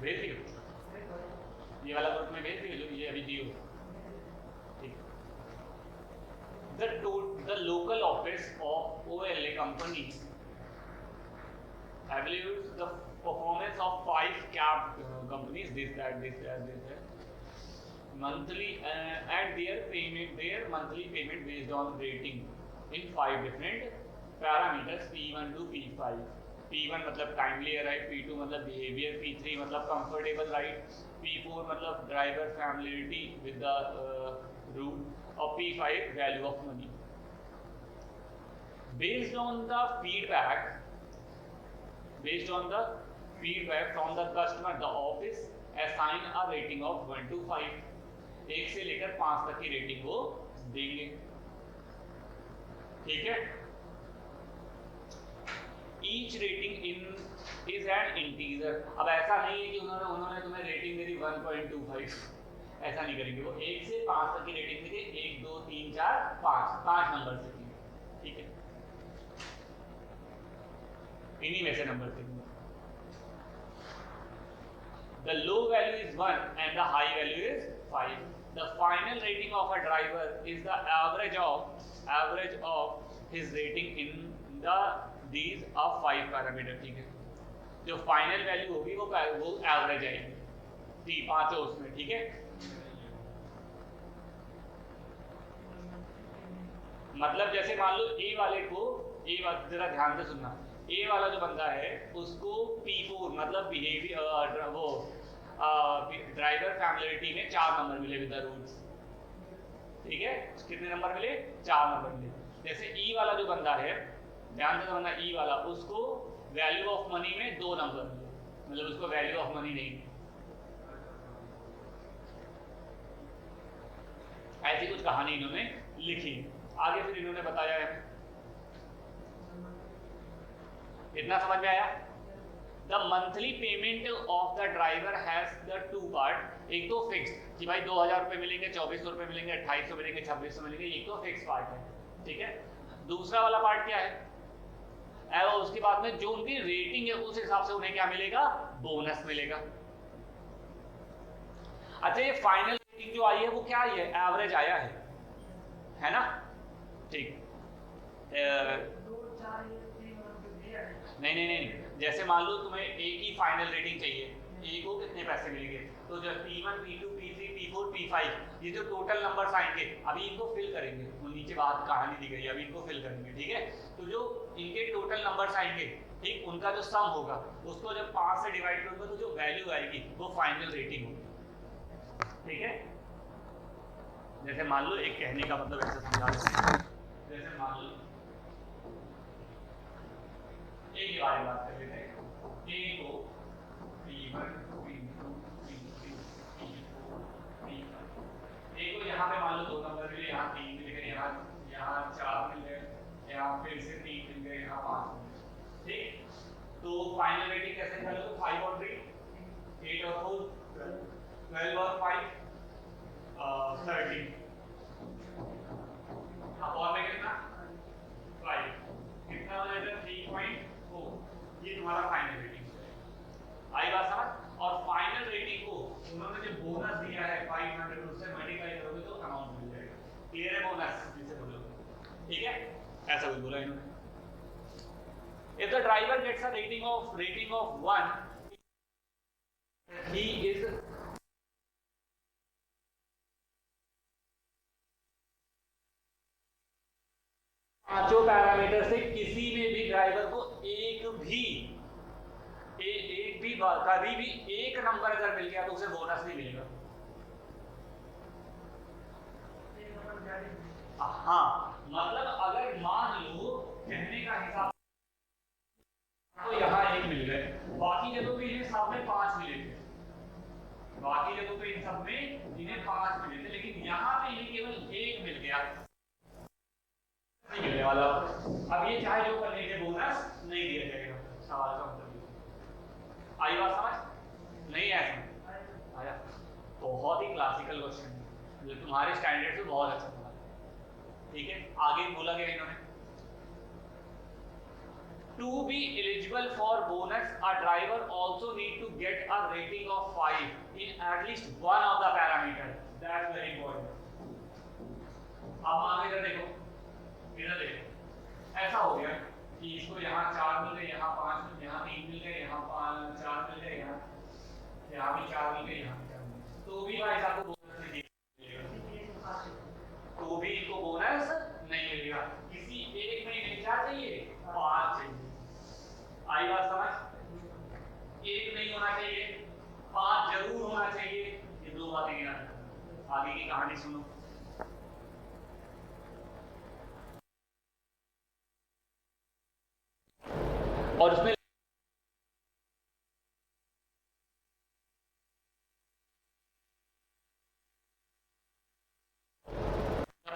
भेज दियो, ये वाला ग्रुप में भेज दियो, जो ये अभी दियो, ठीक। The local office of OLA company evaluates the performance of 5 cab companies, this monthly at their monthly payment based on rating in 5 different parameters P1 to P5। P1 मतलब टाइमली अराइव, P2 मतलब behaviour, P3 मतलब comfortable ride, P4 मतलब driver familiarity with the route, और P5 value of money. Based on the feedback from the customer, the office assign a rating of 1 to 5, 1 से लेकर 5 तक की rating वो देंगे, ठीक है। Each rating is an integer। अब ऐसा नहीं है कि उन्होंने तुम्हें रेटिंग दे दी 1.25, ऐसा नहीं करेंगे वो। 1 से 5 तक की रेटिंग देंगे, 1 2 3 4 5 नंबर से, ठीक है, इन्हीं में से नंबर देंगे। The low value is 1 and the high value is 5। The final rating of a driver is the average of his rating in the these are 5 parameter, ठीक है। जो फाइनल वैल्यू होगी वो एवरेज आएगी, ठीक, पांचों उसमें, ठीक है। मतलब जैसे मान लो ए वाले को, जरा ध्यान से सुनना, ए वाला जो बंदा है उसको P4 मतलब बिहेवियर वो ड्राइवर फैमिलिटी में 4 नंबर मिले विद द रूट्स, ठीक है। कितने नंबर मिले? 4 नंबर मिले। जैसे ई वाला जो बंदा है, ध्यान से समझना, ई वाला उसको वैल्यू ऑफ मनी में 2 नंबर मिले, मतलब उसको वैल्यू ऑफ मनी नहीं, ऐसी कुछ कहानी इन्होंने लिखी। आगे फिर इन्होंने बताया है, इतना समझ में आया? The monthly payment of the driver has the 2 part, एक तो फिक्स कि भाई 2000 रुपए मिलेंगे, 2400 रुपए मिलेंगे, 2800 मिलेंगे, 2600 मिलेंगे, एक तो फिक्स पार्ट है, ठीक है। दूसरा वाला पार्ट क्या है? उसके बाद में जो उनकी रेटिंग है उस हिसाब से उन्हें क्या मिलेगा? बोनस मिलेगा। अच्छा, ये फाइनल रेटिंग जो आई है वो क्या आई है? एवरेज आया है ना, ठीक। नहीं, जैसे मान लो तुम्हें एक ही फाइनल रेटिंग चाहिए, ए को कितने पैसे मिलेंगे, तो जब P1 P2 P3 P4 P5 ये जो टोटल नंबर्स आएंगे, अभी इनको फिल करेंगे, वो नीचे बात कहानी दी गई है, अभी इनको फिल करेंगे, ठीक है। तो जो इनके टोटल नंबर्स आएंगे, ठीक, उनका जो सम होगा उसको जब 5 से डिवाइड करूंगा तो जो वैल्यू आएगी वो फाइनल रेटिंग होगी, ठीक है। जैसे मान लो, एक कहने का मतलब ऐसे समझा देते हैं, जैसे मान लो ए के बारे में बात कर लेते हैं, ए को P1 P2 P3 P4 P5, ए को यहाँ पे मान लो 2 नंबर मिले, यहाँ 3 मिल गए, यहाँ 4 मिल गए, यहाँ फिर से 3 मिल गए, यहाँ 5 मिल गए, ठीक। तो फाइनल रेटिंग कैसे कर लो? 5 और 3 8 और 4 12 और 5 13, अपॉन में कितना? 5, कितना हो जाएगा? 3.4, ये तुम्हारा फाइनल रेटिंग है। आई बात समझ? और फाइनल रेटिंग को उन्होंने जो बोनस दिया है 500 उससे मल्टीप्लाई करोगे तो अमाउंट मिल जाएगा। क्लियर है? बोनस जिसे बोलोगे, ठीक है, ऐसा कुछ बोला इन्होंने। If the driver gets a rating of 1, he is पांचों पैरामीटर से किसी में भी ड्राइवर को एक भी कभी भी एक नंबर अगर मिल गया तो उसे बोनस नहीं मिलेगा। हाँ, मतलब अगर मान लो, कहने का हिसाब तो यहाँ 1 मिल गए, बाकी जगहों पे इन्हें सब में 5 मिले थे, बाकी जगहों पे इन सब में इन्हें 5 मिले थे, लेकिन यहाँ पे इन्हें केवल 1 मिल गया, नहीं मिलने वाला। अब ये चाहे जो कर लीजिए, बोनस नहीं दिया जाएगा। सवाल का मतलब आई बात समझ? नहीं ऐसा आया? बहुत ही क्लासिकल क्वेश्चन जो तुम्हारे स्टैंडर्ड से बहुत अच्छा था, ठीक है। आगे बोला गया इन्होंने, to be eligible for bonus a driver also need to get a rating of 5 in at least one of the parameter, that's very important। अब आगे इधर देखो, ऐसा हो गया कि इसको यहाँ 4 मिल गए, यहाँ 5 मिल गए, यहाँ 3 मिल गए, यहाँ 4 मिल गए, यहाँ भी 4 मिल गए, यहाँ भी 4 मिल गए, तो भी भाई साहब को बोनस नहीं मिलेगा, तो भी इनको बोनस नहीं मिलेगा। किसी एक में इन्हें क्या चाहिए? 5 चाहिए। आई बात समझ? एक नहीं होना चाहिए, 5 जरूर होना चाहिए। ये 2 बातें याद, आगे की कहानी सुनो। और उसमें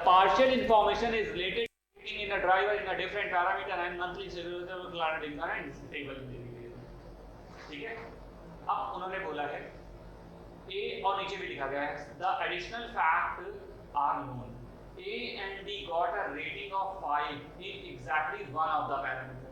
partial information is related in a driver in a different parameter and monthly schedule planned in the table दे दी गई है, ठीक है। अब उन्होंने बोला है ए, और नीचे भी लिखा गया है, the additional fact are known, A and B got a rating of 5 in exactly one of the parameter।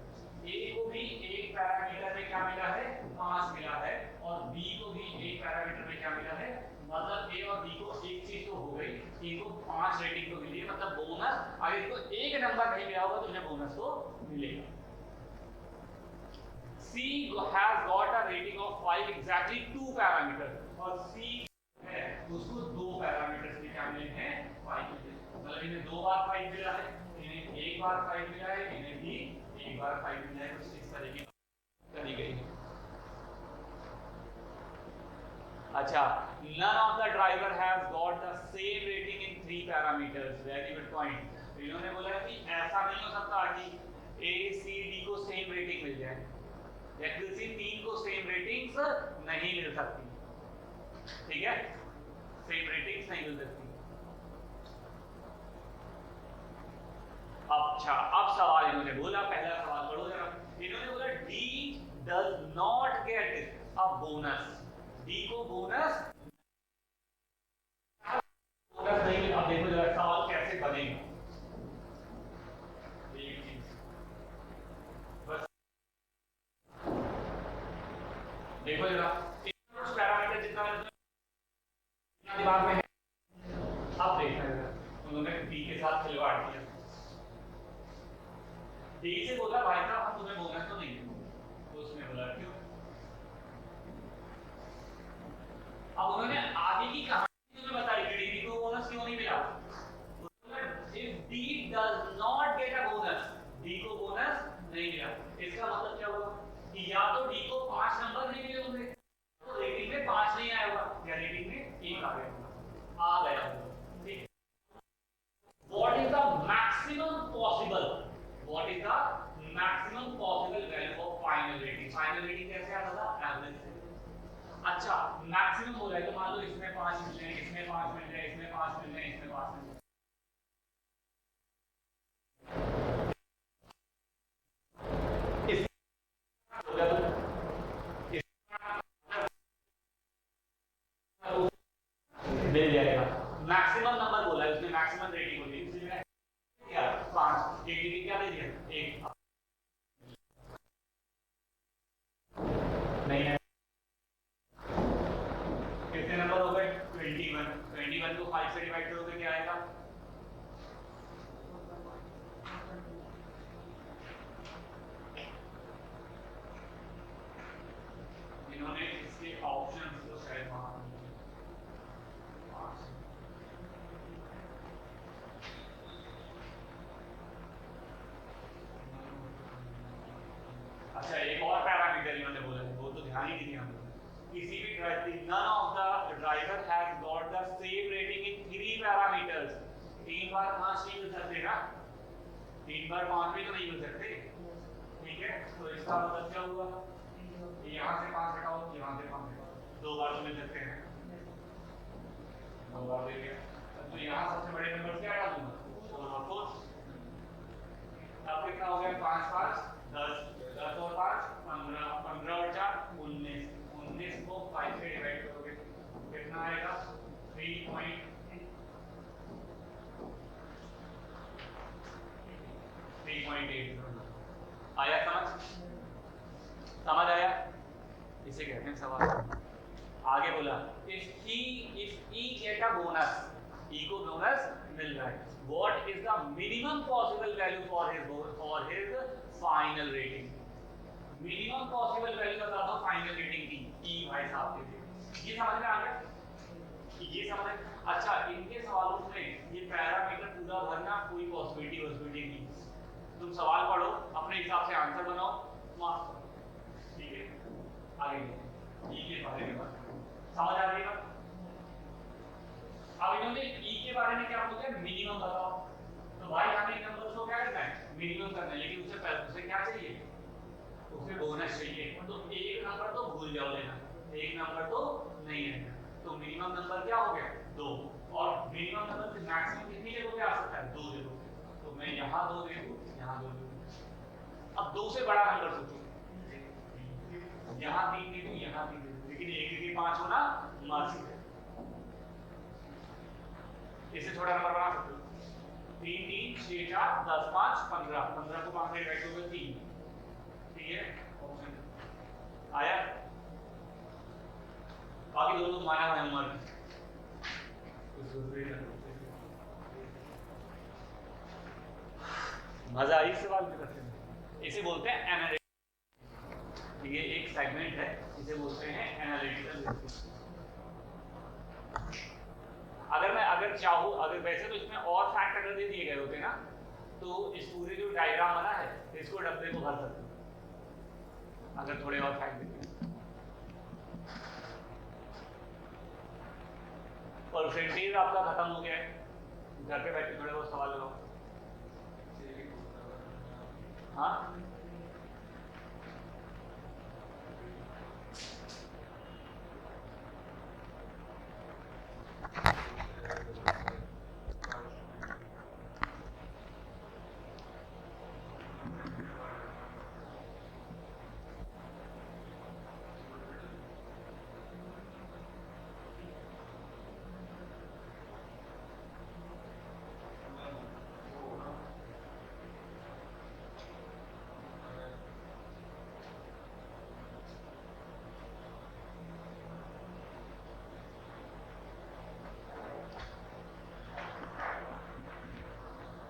A को भी एक पैरामीटर में क्या मिला है? 5 मिला है, और B को भी एक पैरामीटर में क्या मिला है? मतलब A और B को एक चीज तो हो गई, इनको 5 रेटिंग तो मिली है, मतलब बोनस, अगर इनको एक नंबर नहीं मिला होगा तो इन्हें बोनस तो मिलेगा। C has got a rating of 5 exactly 2 parameter और C है उसको 2 पैरामीटर्स भी क्या मिले हैं 5 मिले, मतलब इन्हें 2 बार 5 मिला है, इन्हें एक बार 5 मिला है, इन्हें भी एक बार 5 मिला है, कुछ इस तरीके करी गई है। अच्छा, none of the driver has got the same rating in 3 parameters, very good point। तो इन्होंने बोला है कि ऐसा नहीं हो सकता कि A, C, D को सेम रेटिंग मिल जाए या किसी तीन को सेम रेटिंग्स नहीं मिल सकती, ठीक है, सेम रेटिंग्स नहीं मिल सकती। अच्छा, अब सवाल इन्होंने बोला, पहला सवाल पढ़ो जरा। इन्होंने बोला D does not get a bonus, D को बोनस नहीं मिला। अब देखो जरा सवाल कैसे बनेगा, एक चीज बस देखो जरा, इनपुट पैरामीटर जितना दिमाग में है, अब देखना जरा, उन्होंने D के साथ खिलवाड़ किया। D से बोला भाई साहब हम तुम्हें बोनस तो नहीं देंगे, तो उसने बोला क्यों। अब उन्होंने आगे की कहानी तुम्हें बताई कि D को बोनस क्यों नहीं मिला। If D does not get a bonus, D को बोनस नहीं मिला, इसका मतलब क्या हुआ कि या तो D को 5 नंबर नहीं मिले होंगे, तो रेटिंग में 5 नहीं आया होगा, या रेटिंग में 1 आ गया होगा, आ गया होगा, ठीक। What is the maximum possible? What is the maximum possible value for final rating? Final rating कैसे आता था? Average से। अच्छा, मैक्सिमम हो रहा है तो मान लो इसमें 5 मिल रहे हैं, इसमें 5 मिल रहे हैं, इसमें 5 मिल रहे हैं, इसमें 5 मिल रहे हैं। मिल जाएगा, मैक्सिमम नंबर बोला है उसने, मैक्सिमम रेटिंग होती है, इसलिए क्या 5, एक रेटिंग क्या दे दिया, 1 नहीं है। कितने नंबर हो गए 21, 21 को 5 से डिवाइड करोगे क्या आएगा, इन्होंने इसके ऑप्शंस को शायद वहां। अच्छा, एक और पैरामीटर इन्होंने बोला है, वो तो ध्यान ही नहीं दिया हमने। किसी भी none of the driver has got the same rating in 3 parameters। 3 बार 5 नहीं मिल सकते ना, 3 बार 5 भी तो नहीं मिल सकते, ठीक है। तो इसका मतलब क्या हुआ, यहाँ से 5 हटाओ, यहाँ से 5 हटाओ, 2 बार तो मिल सकते हैं, 2 बार दे दिया, तो यहाँ सबसे बड़े नंबर क्या हटा दूंगा 4, अब कितना हो गया 5 5 10, 10 और 5 15, 15 और 4 19, 19 को 5 से डिवाइड करोगे कितना आएगा 3.8 आया, समझ आया, इसे कहते हैं सवाल। आगे बोला if E get a bonus, E को बोनस मिल रहा है, what is the minimum possible value for his final rating? Minimum possible value बता दो फाइनल रेटिंग की, E भाई साहब के लिए, ये समझ में आ गया, ये समझ। अच्छा, इनके सवालों में ये पैरामीटर पूरा भरना कोई पॉसिबिलिटी नहीं, तुम सवाल पढ़ो अपने हिसाब से आंसर बनाओ, मार्क्स, ठीक है। आगे E के बारे में बात समझ आ रही है। अब इन्होंने E के बारे में क्या बोलते हैं, मिनिमम बताओ, तो भाई हमें नंबर्स को क्या करना है, मिनिमम करना है, लेकिन उससे पहले उसे क्या चाहिए, उसे बोनस चाहिए, तो एक नंबर तो भूल जाओ लेना, एक नंबर तो नहीं है, तो मिनिमम नंबर क्या हो गया 2, और मिनिमम नंबर से मैक्सिमम कितनी जगह पे आ सकता है 2 जगह पे, तो मैं यहाँ 2 दे दूँ, यहाँ 2 दे दूँ। अब 2 से बड़ा नंबर सोचो, यहाँ 3 दे दूँ, यहाँ 3 दे दूँ, लेकिन 1 के 5 होना मर्जी है, इससे छोटा नंबर बना सकते हो, 3 3 6 4 10 5 15, 15 को 5 से डिवाइड करोगे 3, ठीक है, ऑप्शन आया। बाकी दोनों माया है उम्र, मजा आई सवाल में करते हैं, इसे बोलते हैं एनालिटिक्स। ये एक सेगमेंट है, इसे बोलते हैं एनालिटिकल रिसर्च। अगर चाहूँ, अगर वैसे तो इसमें और फैक्ट अगर दे दिए गए होते ना, तो इस पूरे जो डायग्राम बना है इसको डब्बे को भर सकते हैं, अगर थोड़े और फैक्ट देते। परसेंटेज आपका खत्म हो गया है, घर पे बैठे थोड़े बहुत सवाल लगाओ। हाँ,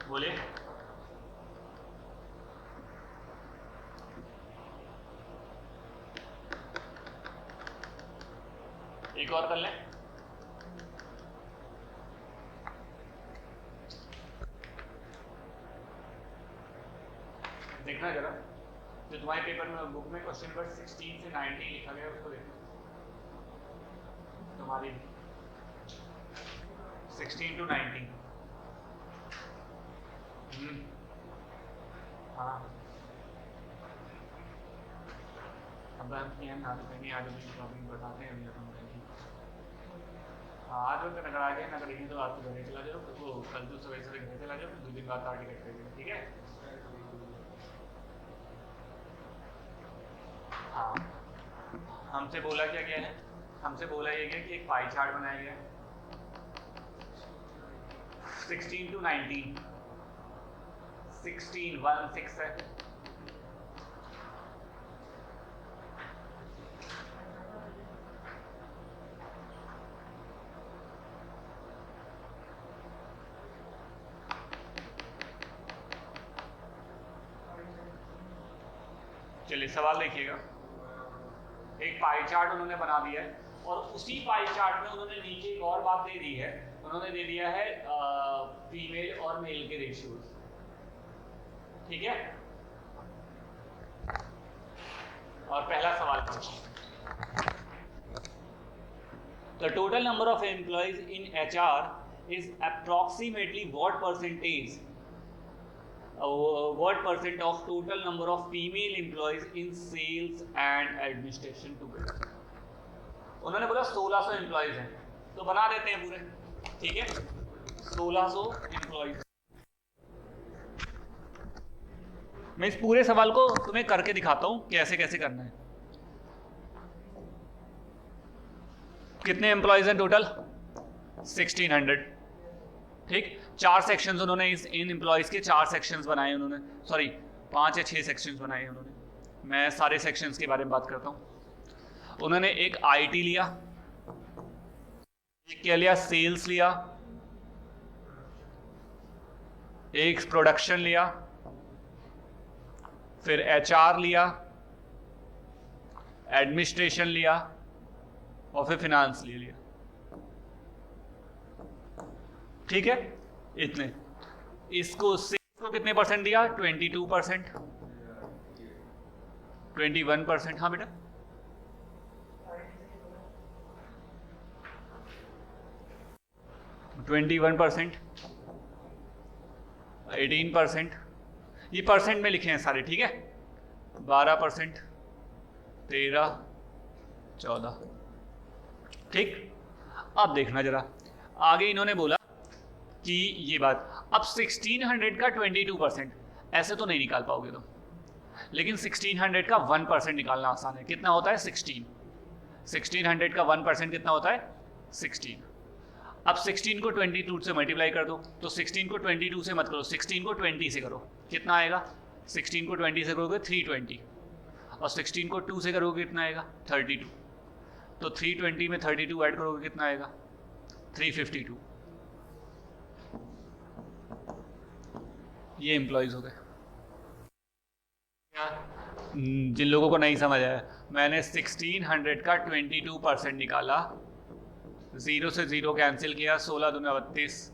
बोले। एक और कर लें। देखना जरा, जो तुम्हारे पेपर में बुक में क्वेश्चन नंबर 16 से 19 लिखा गया उसको देखना। तुम्हारी 16 to 19। हाँ, अब हम किए हैं ना, तो कहीं आज भी प्रॉब्लम बताते हैं अभी हम कहीं। हाँ, आज वक्त नगर आ गए, नगर तो आज तो घरे चला जाओ, तो कल तो सवेरे सवेरे घर चला जाओ, 2 दिन बाद टारगेट करेंगे, ठीक है। हाँ, हमसे बोला क्या गया है, हमसे बोला ये गया कि एक पाई चार्ट बनाया गया है 16 to 19, 16 1 6 है। चलिए सवाल देखिएगा, एक पाई चार्ट उन्होंने बना दिया है, और उसी पाई चार्ट में उन्होंने नीचे एक और बात दे दी है, उन्होंने दे दिया है फीमेल और मेल के रेशियोज, ठीक है। और पहला सवाल The total number of employees in HR is approximately what percentage of total number of female employees in sales and administration together? उन्होंने बोला 1600 एम्प्लॉयज हैं, तो बना देते हैं पूरे, ठीक है। 1600 एम्प्लॉयज। मैं इस पूरे सवाल को तुम्हें करके दिखाता हूं कैसे कैसे करना है। कितने एम्प्लॉयज हैं टोटल? 1600, ठीक। 4 सेक्शंस उन्होंने इन एम्प्लॉयज के 4 सेक्शंस बनाए उन्होंने, सॉरी 5 या 6 सेक्शंस बनाए उन्होंने। मैं सारे सेक्शंस के बारे में बात करता हूं। उन्होंने एक आईटी लिया, एक क्या लिया, सेल्स लिया, एक प्रोडक्शन लिया, फिर एचआर लिया, एडमिनिस्ट्रेशन लिया, और फिर फिनांस ले लिया, ठीक है। इतने, इसको सेल्स को कितने परसेंट दिया? 22%, 21%। हाँ बेटा, 21%, 18%, ये परसेंट में लिखे हैं सारे, ठीक है। 12%, 13, 14, ठीक। अब देखना जरा आगे, इन्होंने बोला कि ये बात, अब 1600 का 22% ऐसे तो नहीं निकाल पाओगे तुम, लेकिन 1600 का 1% निकालना आसान है। कितना होता है? 16। 1600 का 1% कितना होता है? 16। अब 16 को 22 से मल्टीप्लाई कर दो, तो 16 को 22 से मत करो, 16 को 20 से करो, कितना आएगा? 16 को 20 से करोगे 320, और 16 को 2 से करोगे कितना आएगा? 32। तो 320 में 32 ऐड करोगे कितना आएगा? 352। ये एम्प्लॉयज हो गए। जिन लोगों को नहीं समझ आया, मैंने 1600 का 22% निकाला, 0 से 0 कैंसिल किया, 16 दूना 32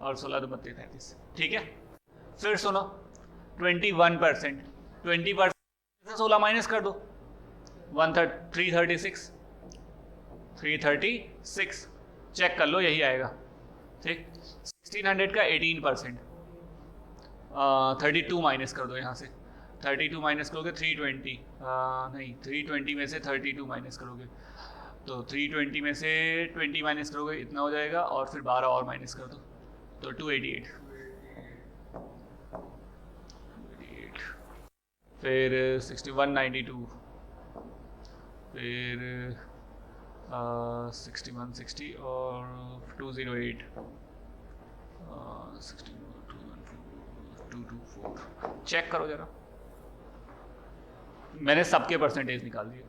और 16 दो 32 33, ठीक है। फिर सुनो 21%, 20% से 16 माइनस कर दो, 336, 336 चेक कर लो, यही आएगा, ठीक। 1600 का 18%, 32 माइनस कर दो यहाँ से, 32 माइनस करोगे 320, नहीं 320 में से 32 माइनस करोगे तो 320 में से 20 माइनस करोगे इतना हो जाएगा, और फिर 12 और माइनस कर दो तो 288, फिर 6192, फिर 6160 और 208, 224, चेक करो जरा। मैंने सबके परसेंटेज निकाल दिए,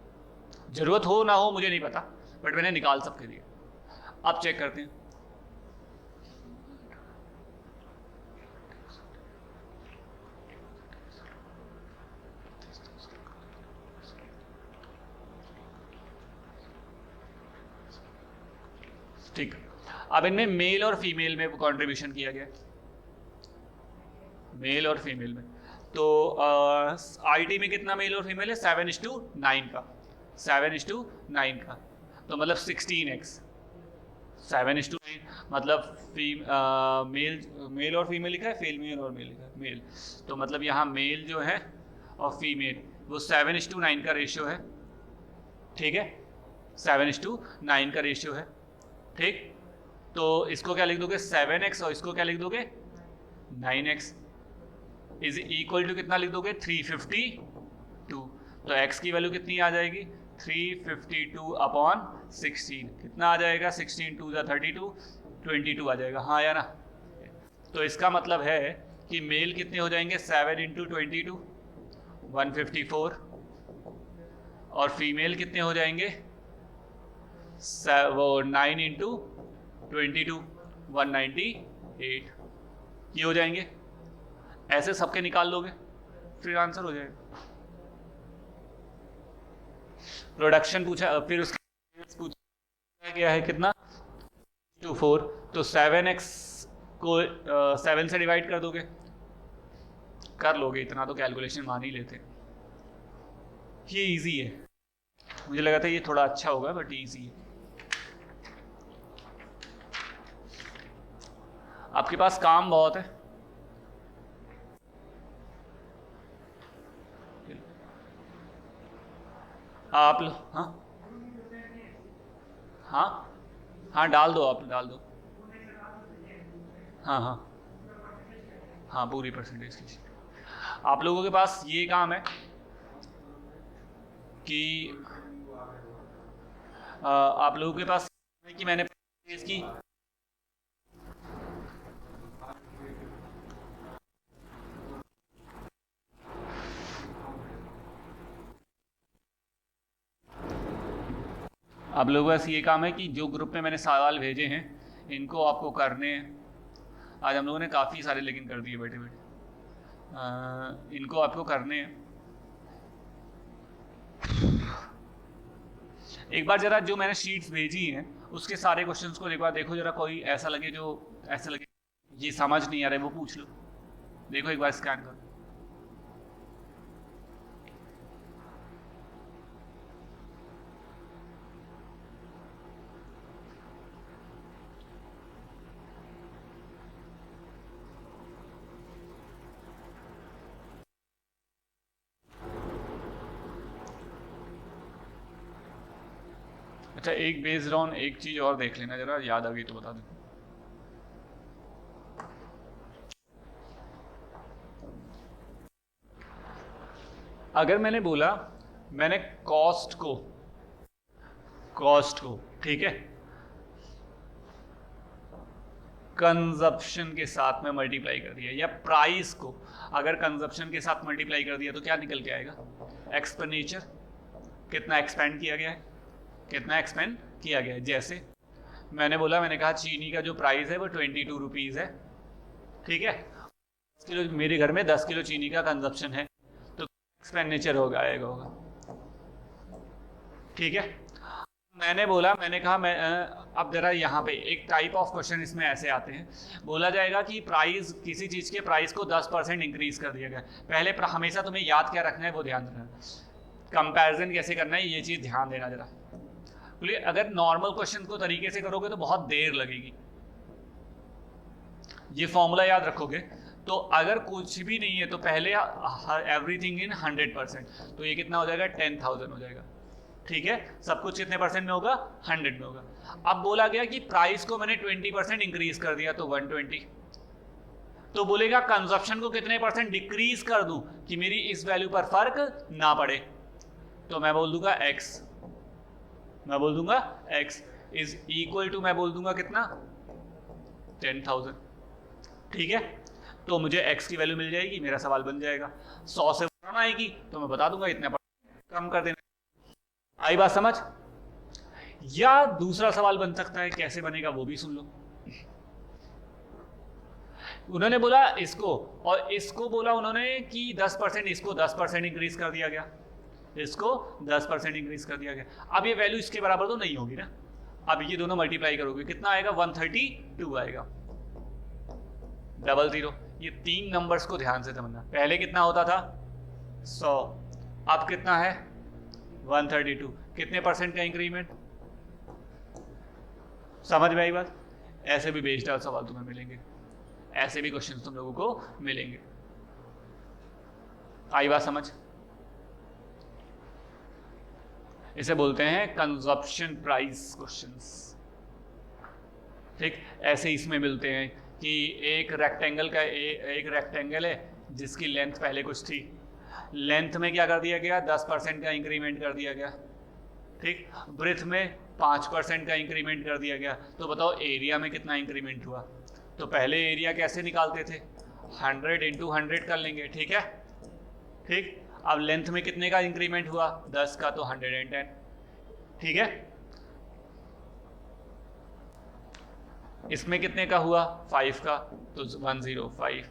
जरूरत हो ना हो मुझे नहीं पता, बट मैंने निकाल सबके दिए। अब चेक करते हैं, ठीक। अब इनमें मेल और फीमेल में कंट्रीब्यूशन किया गया, मेल और फीमेल में, तो आईटी में कितना मेल और फीमेल है, 7:9 का, 7:9 का, तो मतलब 16x, 7:9, मतलब मेल और फीमेल लिखा है, फीमेल और मेल लिखा है, मेल, तो मतलब यहाँ मेल जो है और फीमेल वो 7:9 का रेशियो है, ठीक है, 7:9 का रेशियो है, ठीक। तो इसको क्या लिख दोगे 7x, और इसको क्या लिख दोगे 9x, इज इक्वल टू कितना लिख दोगे 352, तो x की वैल्यू कितनी आ जाएगी 352/16, कितना आ जाएगा 16 2 32, 22 आ जाएगा, हाँ या ना। तो इसका मतलब है कि मेल कितने हो जाएंगे 7 × 22 154, और फीमेल कितने हो जाएंगे वो 9 × 22 198, ये हो जाएंगे। ऐसे सबके निकाल लोगे फिर आंसर हो जाएगा। प्रोडक्शन पूछा, फिर उसके पूछा गया है कितना 4, तो 7x को 7 से डिवाइड कर दोगे, कर लोगे, इतना तो कैलकुलेशन मान ही लेते। ये इजी है, मुझे लगा था ये थोड़ा अच्छा होगा, बट इजी है। आपके पास काम बहुत है, आप लो, हाँ हाँ हाँ डाल दो, आप डाल दो, हाँ हाँ हाँ पूरी परसेंटेज की। आप लोगों के पास ये काम है कि आप लोगों के पास है कि मैंने इसकी आप लोगों के पास ये काम है कि जो ग्रुप में मैंने सवाल भेजे हैं इनको आपको करने हैं। आज हम लोगों ने काफ़ी सारे लेकिन कर दिए बैठे बैठे, इनको आपको करने हैं। एक बार जरा जो मैंने शीट्स भेजी हैं उसके सारे क्वेश्चंस को एक बार देखो जरा, कोई ऐसा लगे जो ऐसा लगे ये समझ नहीं आ रहा है वो पूछ लो, देखो एक बार स्कैन करो। अच्छा, एक बेस्ड ऑन एक चीज और देख लेना जरा, याद आ गई तो बता दो। अगर मैंने बोला मैंने कॉस्ट को ठीक है कंजप्शन के साथ में मल्टीप्लाई कर दिया, या प्राइस को अगर कंजप्शन के साथ मल्टीप्लाई कर दिया तो क्या निकल के आएगा एक्सपेंडिचर, कितना एक्सपेंड किया गया है, कितना एक्सपेंड किया गया है। जैसे मैंने बोला, मैंने कहा चीनी का जो प्राइस है वो 22 रुपीज़ है, ठीक है, 10 किलो मेरे घर में 10 किलो चीनी का कंजप्शन है, तो एक्सपेंडिचर होगा। ठीक है, मैंने कहा मैं अब जरा यहाँ पे एक टाइप ऑफ क्वेश्चन इसमें ऐसे आते हैं, बोला जाएगा कि प्राइस, किसी चीज़ के प्राइस को 10% इंक्रीज कर दिया गया। पहले हमेशा तुम्हें याद क्या रखना है वो ध्यान रखना, कंपैरिजन कैसे करना है ये चीज़ ध्यान देना जरा। बोलिए अगर नॉर्मल क्वेश्चन को तरीके से करोगे तो बहुत देर लगेगी, ये फॉर्मूला याद रखोगे तो अगर कुछ भी नहीं है तो पहले एवरीथिंग इन 100%, तो ये कितना हो जाएगा 10,000 हो जाएगा। ठीक है, सब कुछ कितने परसेंट में होगा 100 में होगा। अब बोला गया कि प्राइस को मैंने 20% इंक्रीज कर दिया तो 120, तो बोलेगा कंजप्शन को कितने परसेंट डिक्रीज कर दूं कि मेरी इस वैल्यू पर फर्क ना पड़े, तो मैं बोल दूंगा x, मैं बोल दूंगा x इज इक्वल टू, मैं बोल दूंगा कितना 10,000। ठीक है, तो मुझे x की वैल्यू मिल जाएगी, मेरा सवाल बन जाएगा। 100 से कम आएगी तो मैं बता दूंगा इतने कम कर देना। आई बात समझ? या दूसरा सवाल बन सकता है, कैसे बनेगा वो भी सुन लो। उन्होंने बोला इसको और इसको बोला उन्होंने कि 10%, इसको 10% इंक्रीज कर दिया गया, इसको 10% इंक्रीज कर दिया गया। अब ये वैल्यू इसके बराबर तो नहीं होगी ना, अब ये दोनों मल्टीप्लाई करोगे कितना आएगा 132 आएगा, 00। ये तीन नंबर्स को ध्यान से समझना, पहले कितना होता था 100, अब कितना है 132, कितने परसेंट का इंक्रीमेंट, समझ में आई बात? ऐसे भी बेस्ड सवाल तुम्हें मिलेंगे, ऐसे भी क्वेश्चन तुम लोगों को मिलेंगे। आई बात समझ? इसे बोलते हैं कंजप्शन प्राइस क्वेश्चंस। ठीक, ऐसे इसमें मिलते हैं कि एक रेक्टेंगल का एक रेक्टेंगल है जिसकी लेंथ पहले कुछ थी, लेंथ में क्या कर दिया गया 10% का इंक्रीमेंट कर दिया गया। ठीक, ब्रेथ में 5% का इंक्रीमेंट कर दिया गया, तो बताओ एरिया में कितना इंक्रीमेंट हुआ। तो पहले एरिया कैसे निकालते थे 100 इंटू 100 कर लेंगे। ठीक है, ठीक, अब लेंथ में कितने का इंक्रीमेंट हुआ 10 का, तो 110। ठीक है, इसमें कितने का हुआ 5 का, तो 105।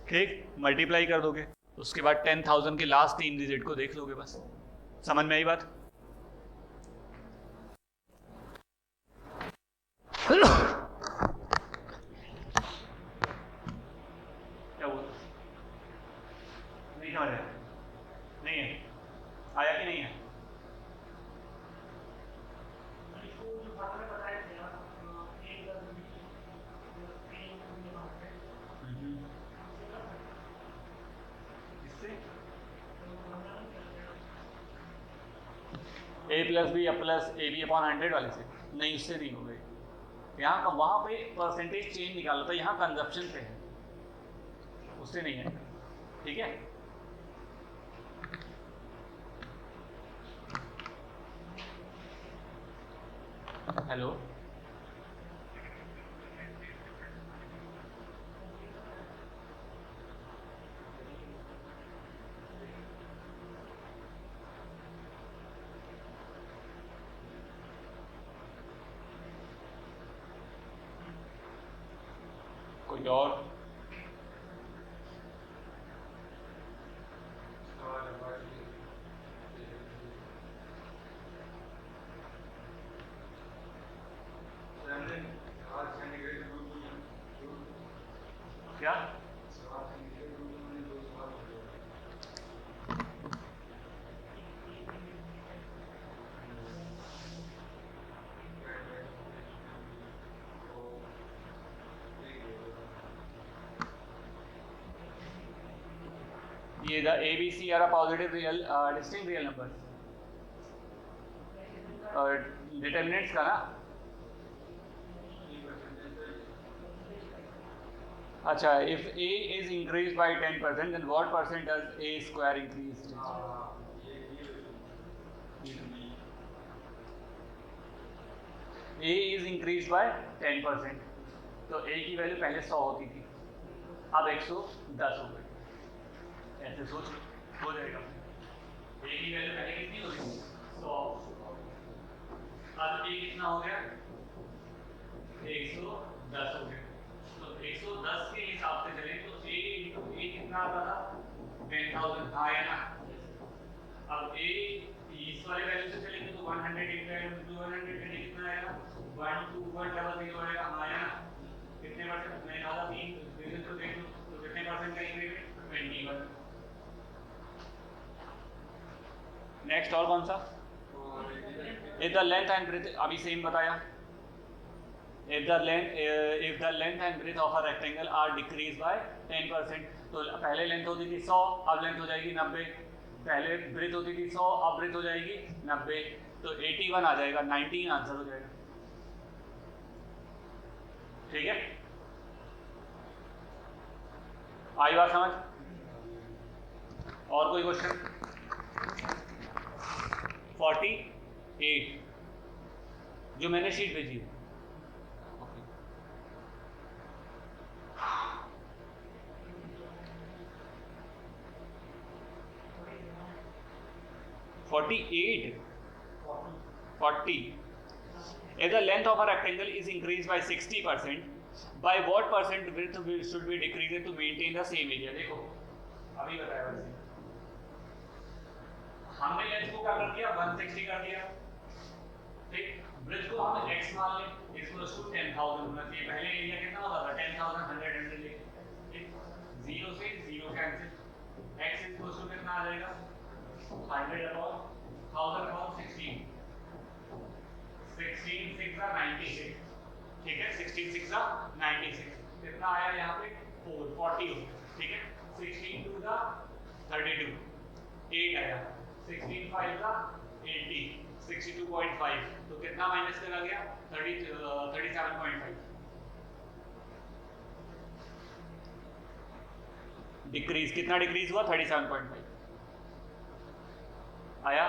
ठीक, मल्टीप्लाई कर दोगे, उसके बाद 10,000 के लास्ट 3 डिजिट को देख लोगे, बस। समझ में आई बात? क्या बोल, नहीं समझ रहे? नहीं है, आया कि नहीं है? A plus b plus a b upon 100 वाले से नहीं, इससे नहीं हो गए। यहाँ का वहाँ पे परसेंटेज चेंज निकाला था, यहाँ कंजप्शन पे है, उससे नहीं है। ठीक है, हेलो, कोई और? क्या ये the ABC are a positive real distinct real numbers, determinants का ना। अच्छा, if A is increased by 10%, then what percent does A square increase? A is increased by 10%, तो A की वैल्यू पहले 100 होती थी, अब 110 हो गई। ऐसे सोच हो जाएगा, A की वैल्यू पहले कितनी होती थी 100, अब A कितना हो गया 110 हो गया। तो 110 के हिसाब से चले तो A इंटू A कितना आता था 10,000 आया ना। अब ए इस वाले वैल्यू से चलेंगे तो 100 इंटू 100 करने कितना आएगा 12100 आएगा आया ना। कितने परसेंट मैंने कहा था 3 तो देख लो तो कितने परसेंट का इंक्रीमेंट 21। नेक्स्ट और कौन सा if the length and breadth अभी सेम बताया। if the length and breadth of a rectangle are decreased by 10%, तो पहले लेंथ होती थी 100 अब लेंथ हो जाएगी 90, पहले ब्रेथ होती थी 100 अब ब्रेथ हो जाएगी 90, तो 81 आ जाएगा, 19 आंसर हो जाएगा। ठीक है, आई बात समझ? और कोई क्वेश्चन? 48 जो मैंने शीट भेजी है। 40. If the length of a rectangle is increased by 60%, by what percent width should be decreased to maintain the same area? देखो अभी बताया वैसे हमने लेंथ को क्या कर दिया 160 कर दिया, ठीक, ब्रिज को हम x मान लें इक्वल्स टू 10,000 होना चाहिए। पहले एरिया कितना होता था 10,000 100 ले, ठीक, 0 से 0 कैंसिल, x इक्वल्स टू कितना आ जाएगा 100 अपॉन 1000 अपॉन 16 6 are 96, ठीक है, 16 6 are 96, कितना आया यहाँ पे 40, ठीक है, 16 2 the 32 8 आया, 16 5 the 80 62.5, तो कितना माइनस करा गया 37.5, डिक्रीज कितना डिक्रीज हुआ 37.5 आया।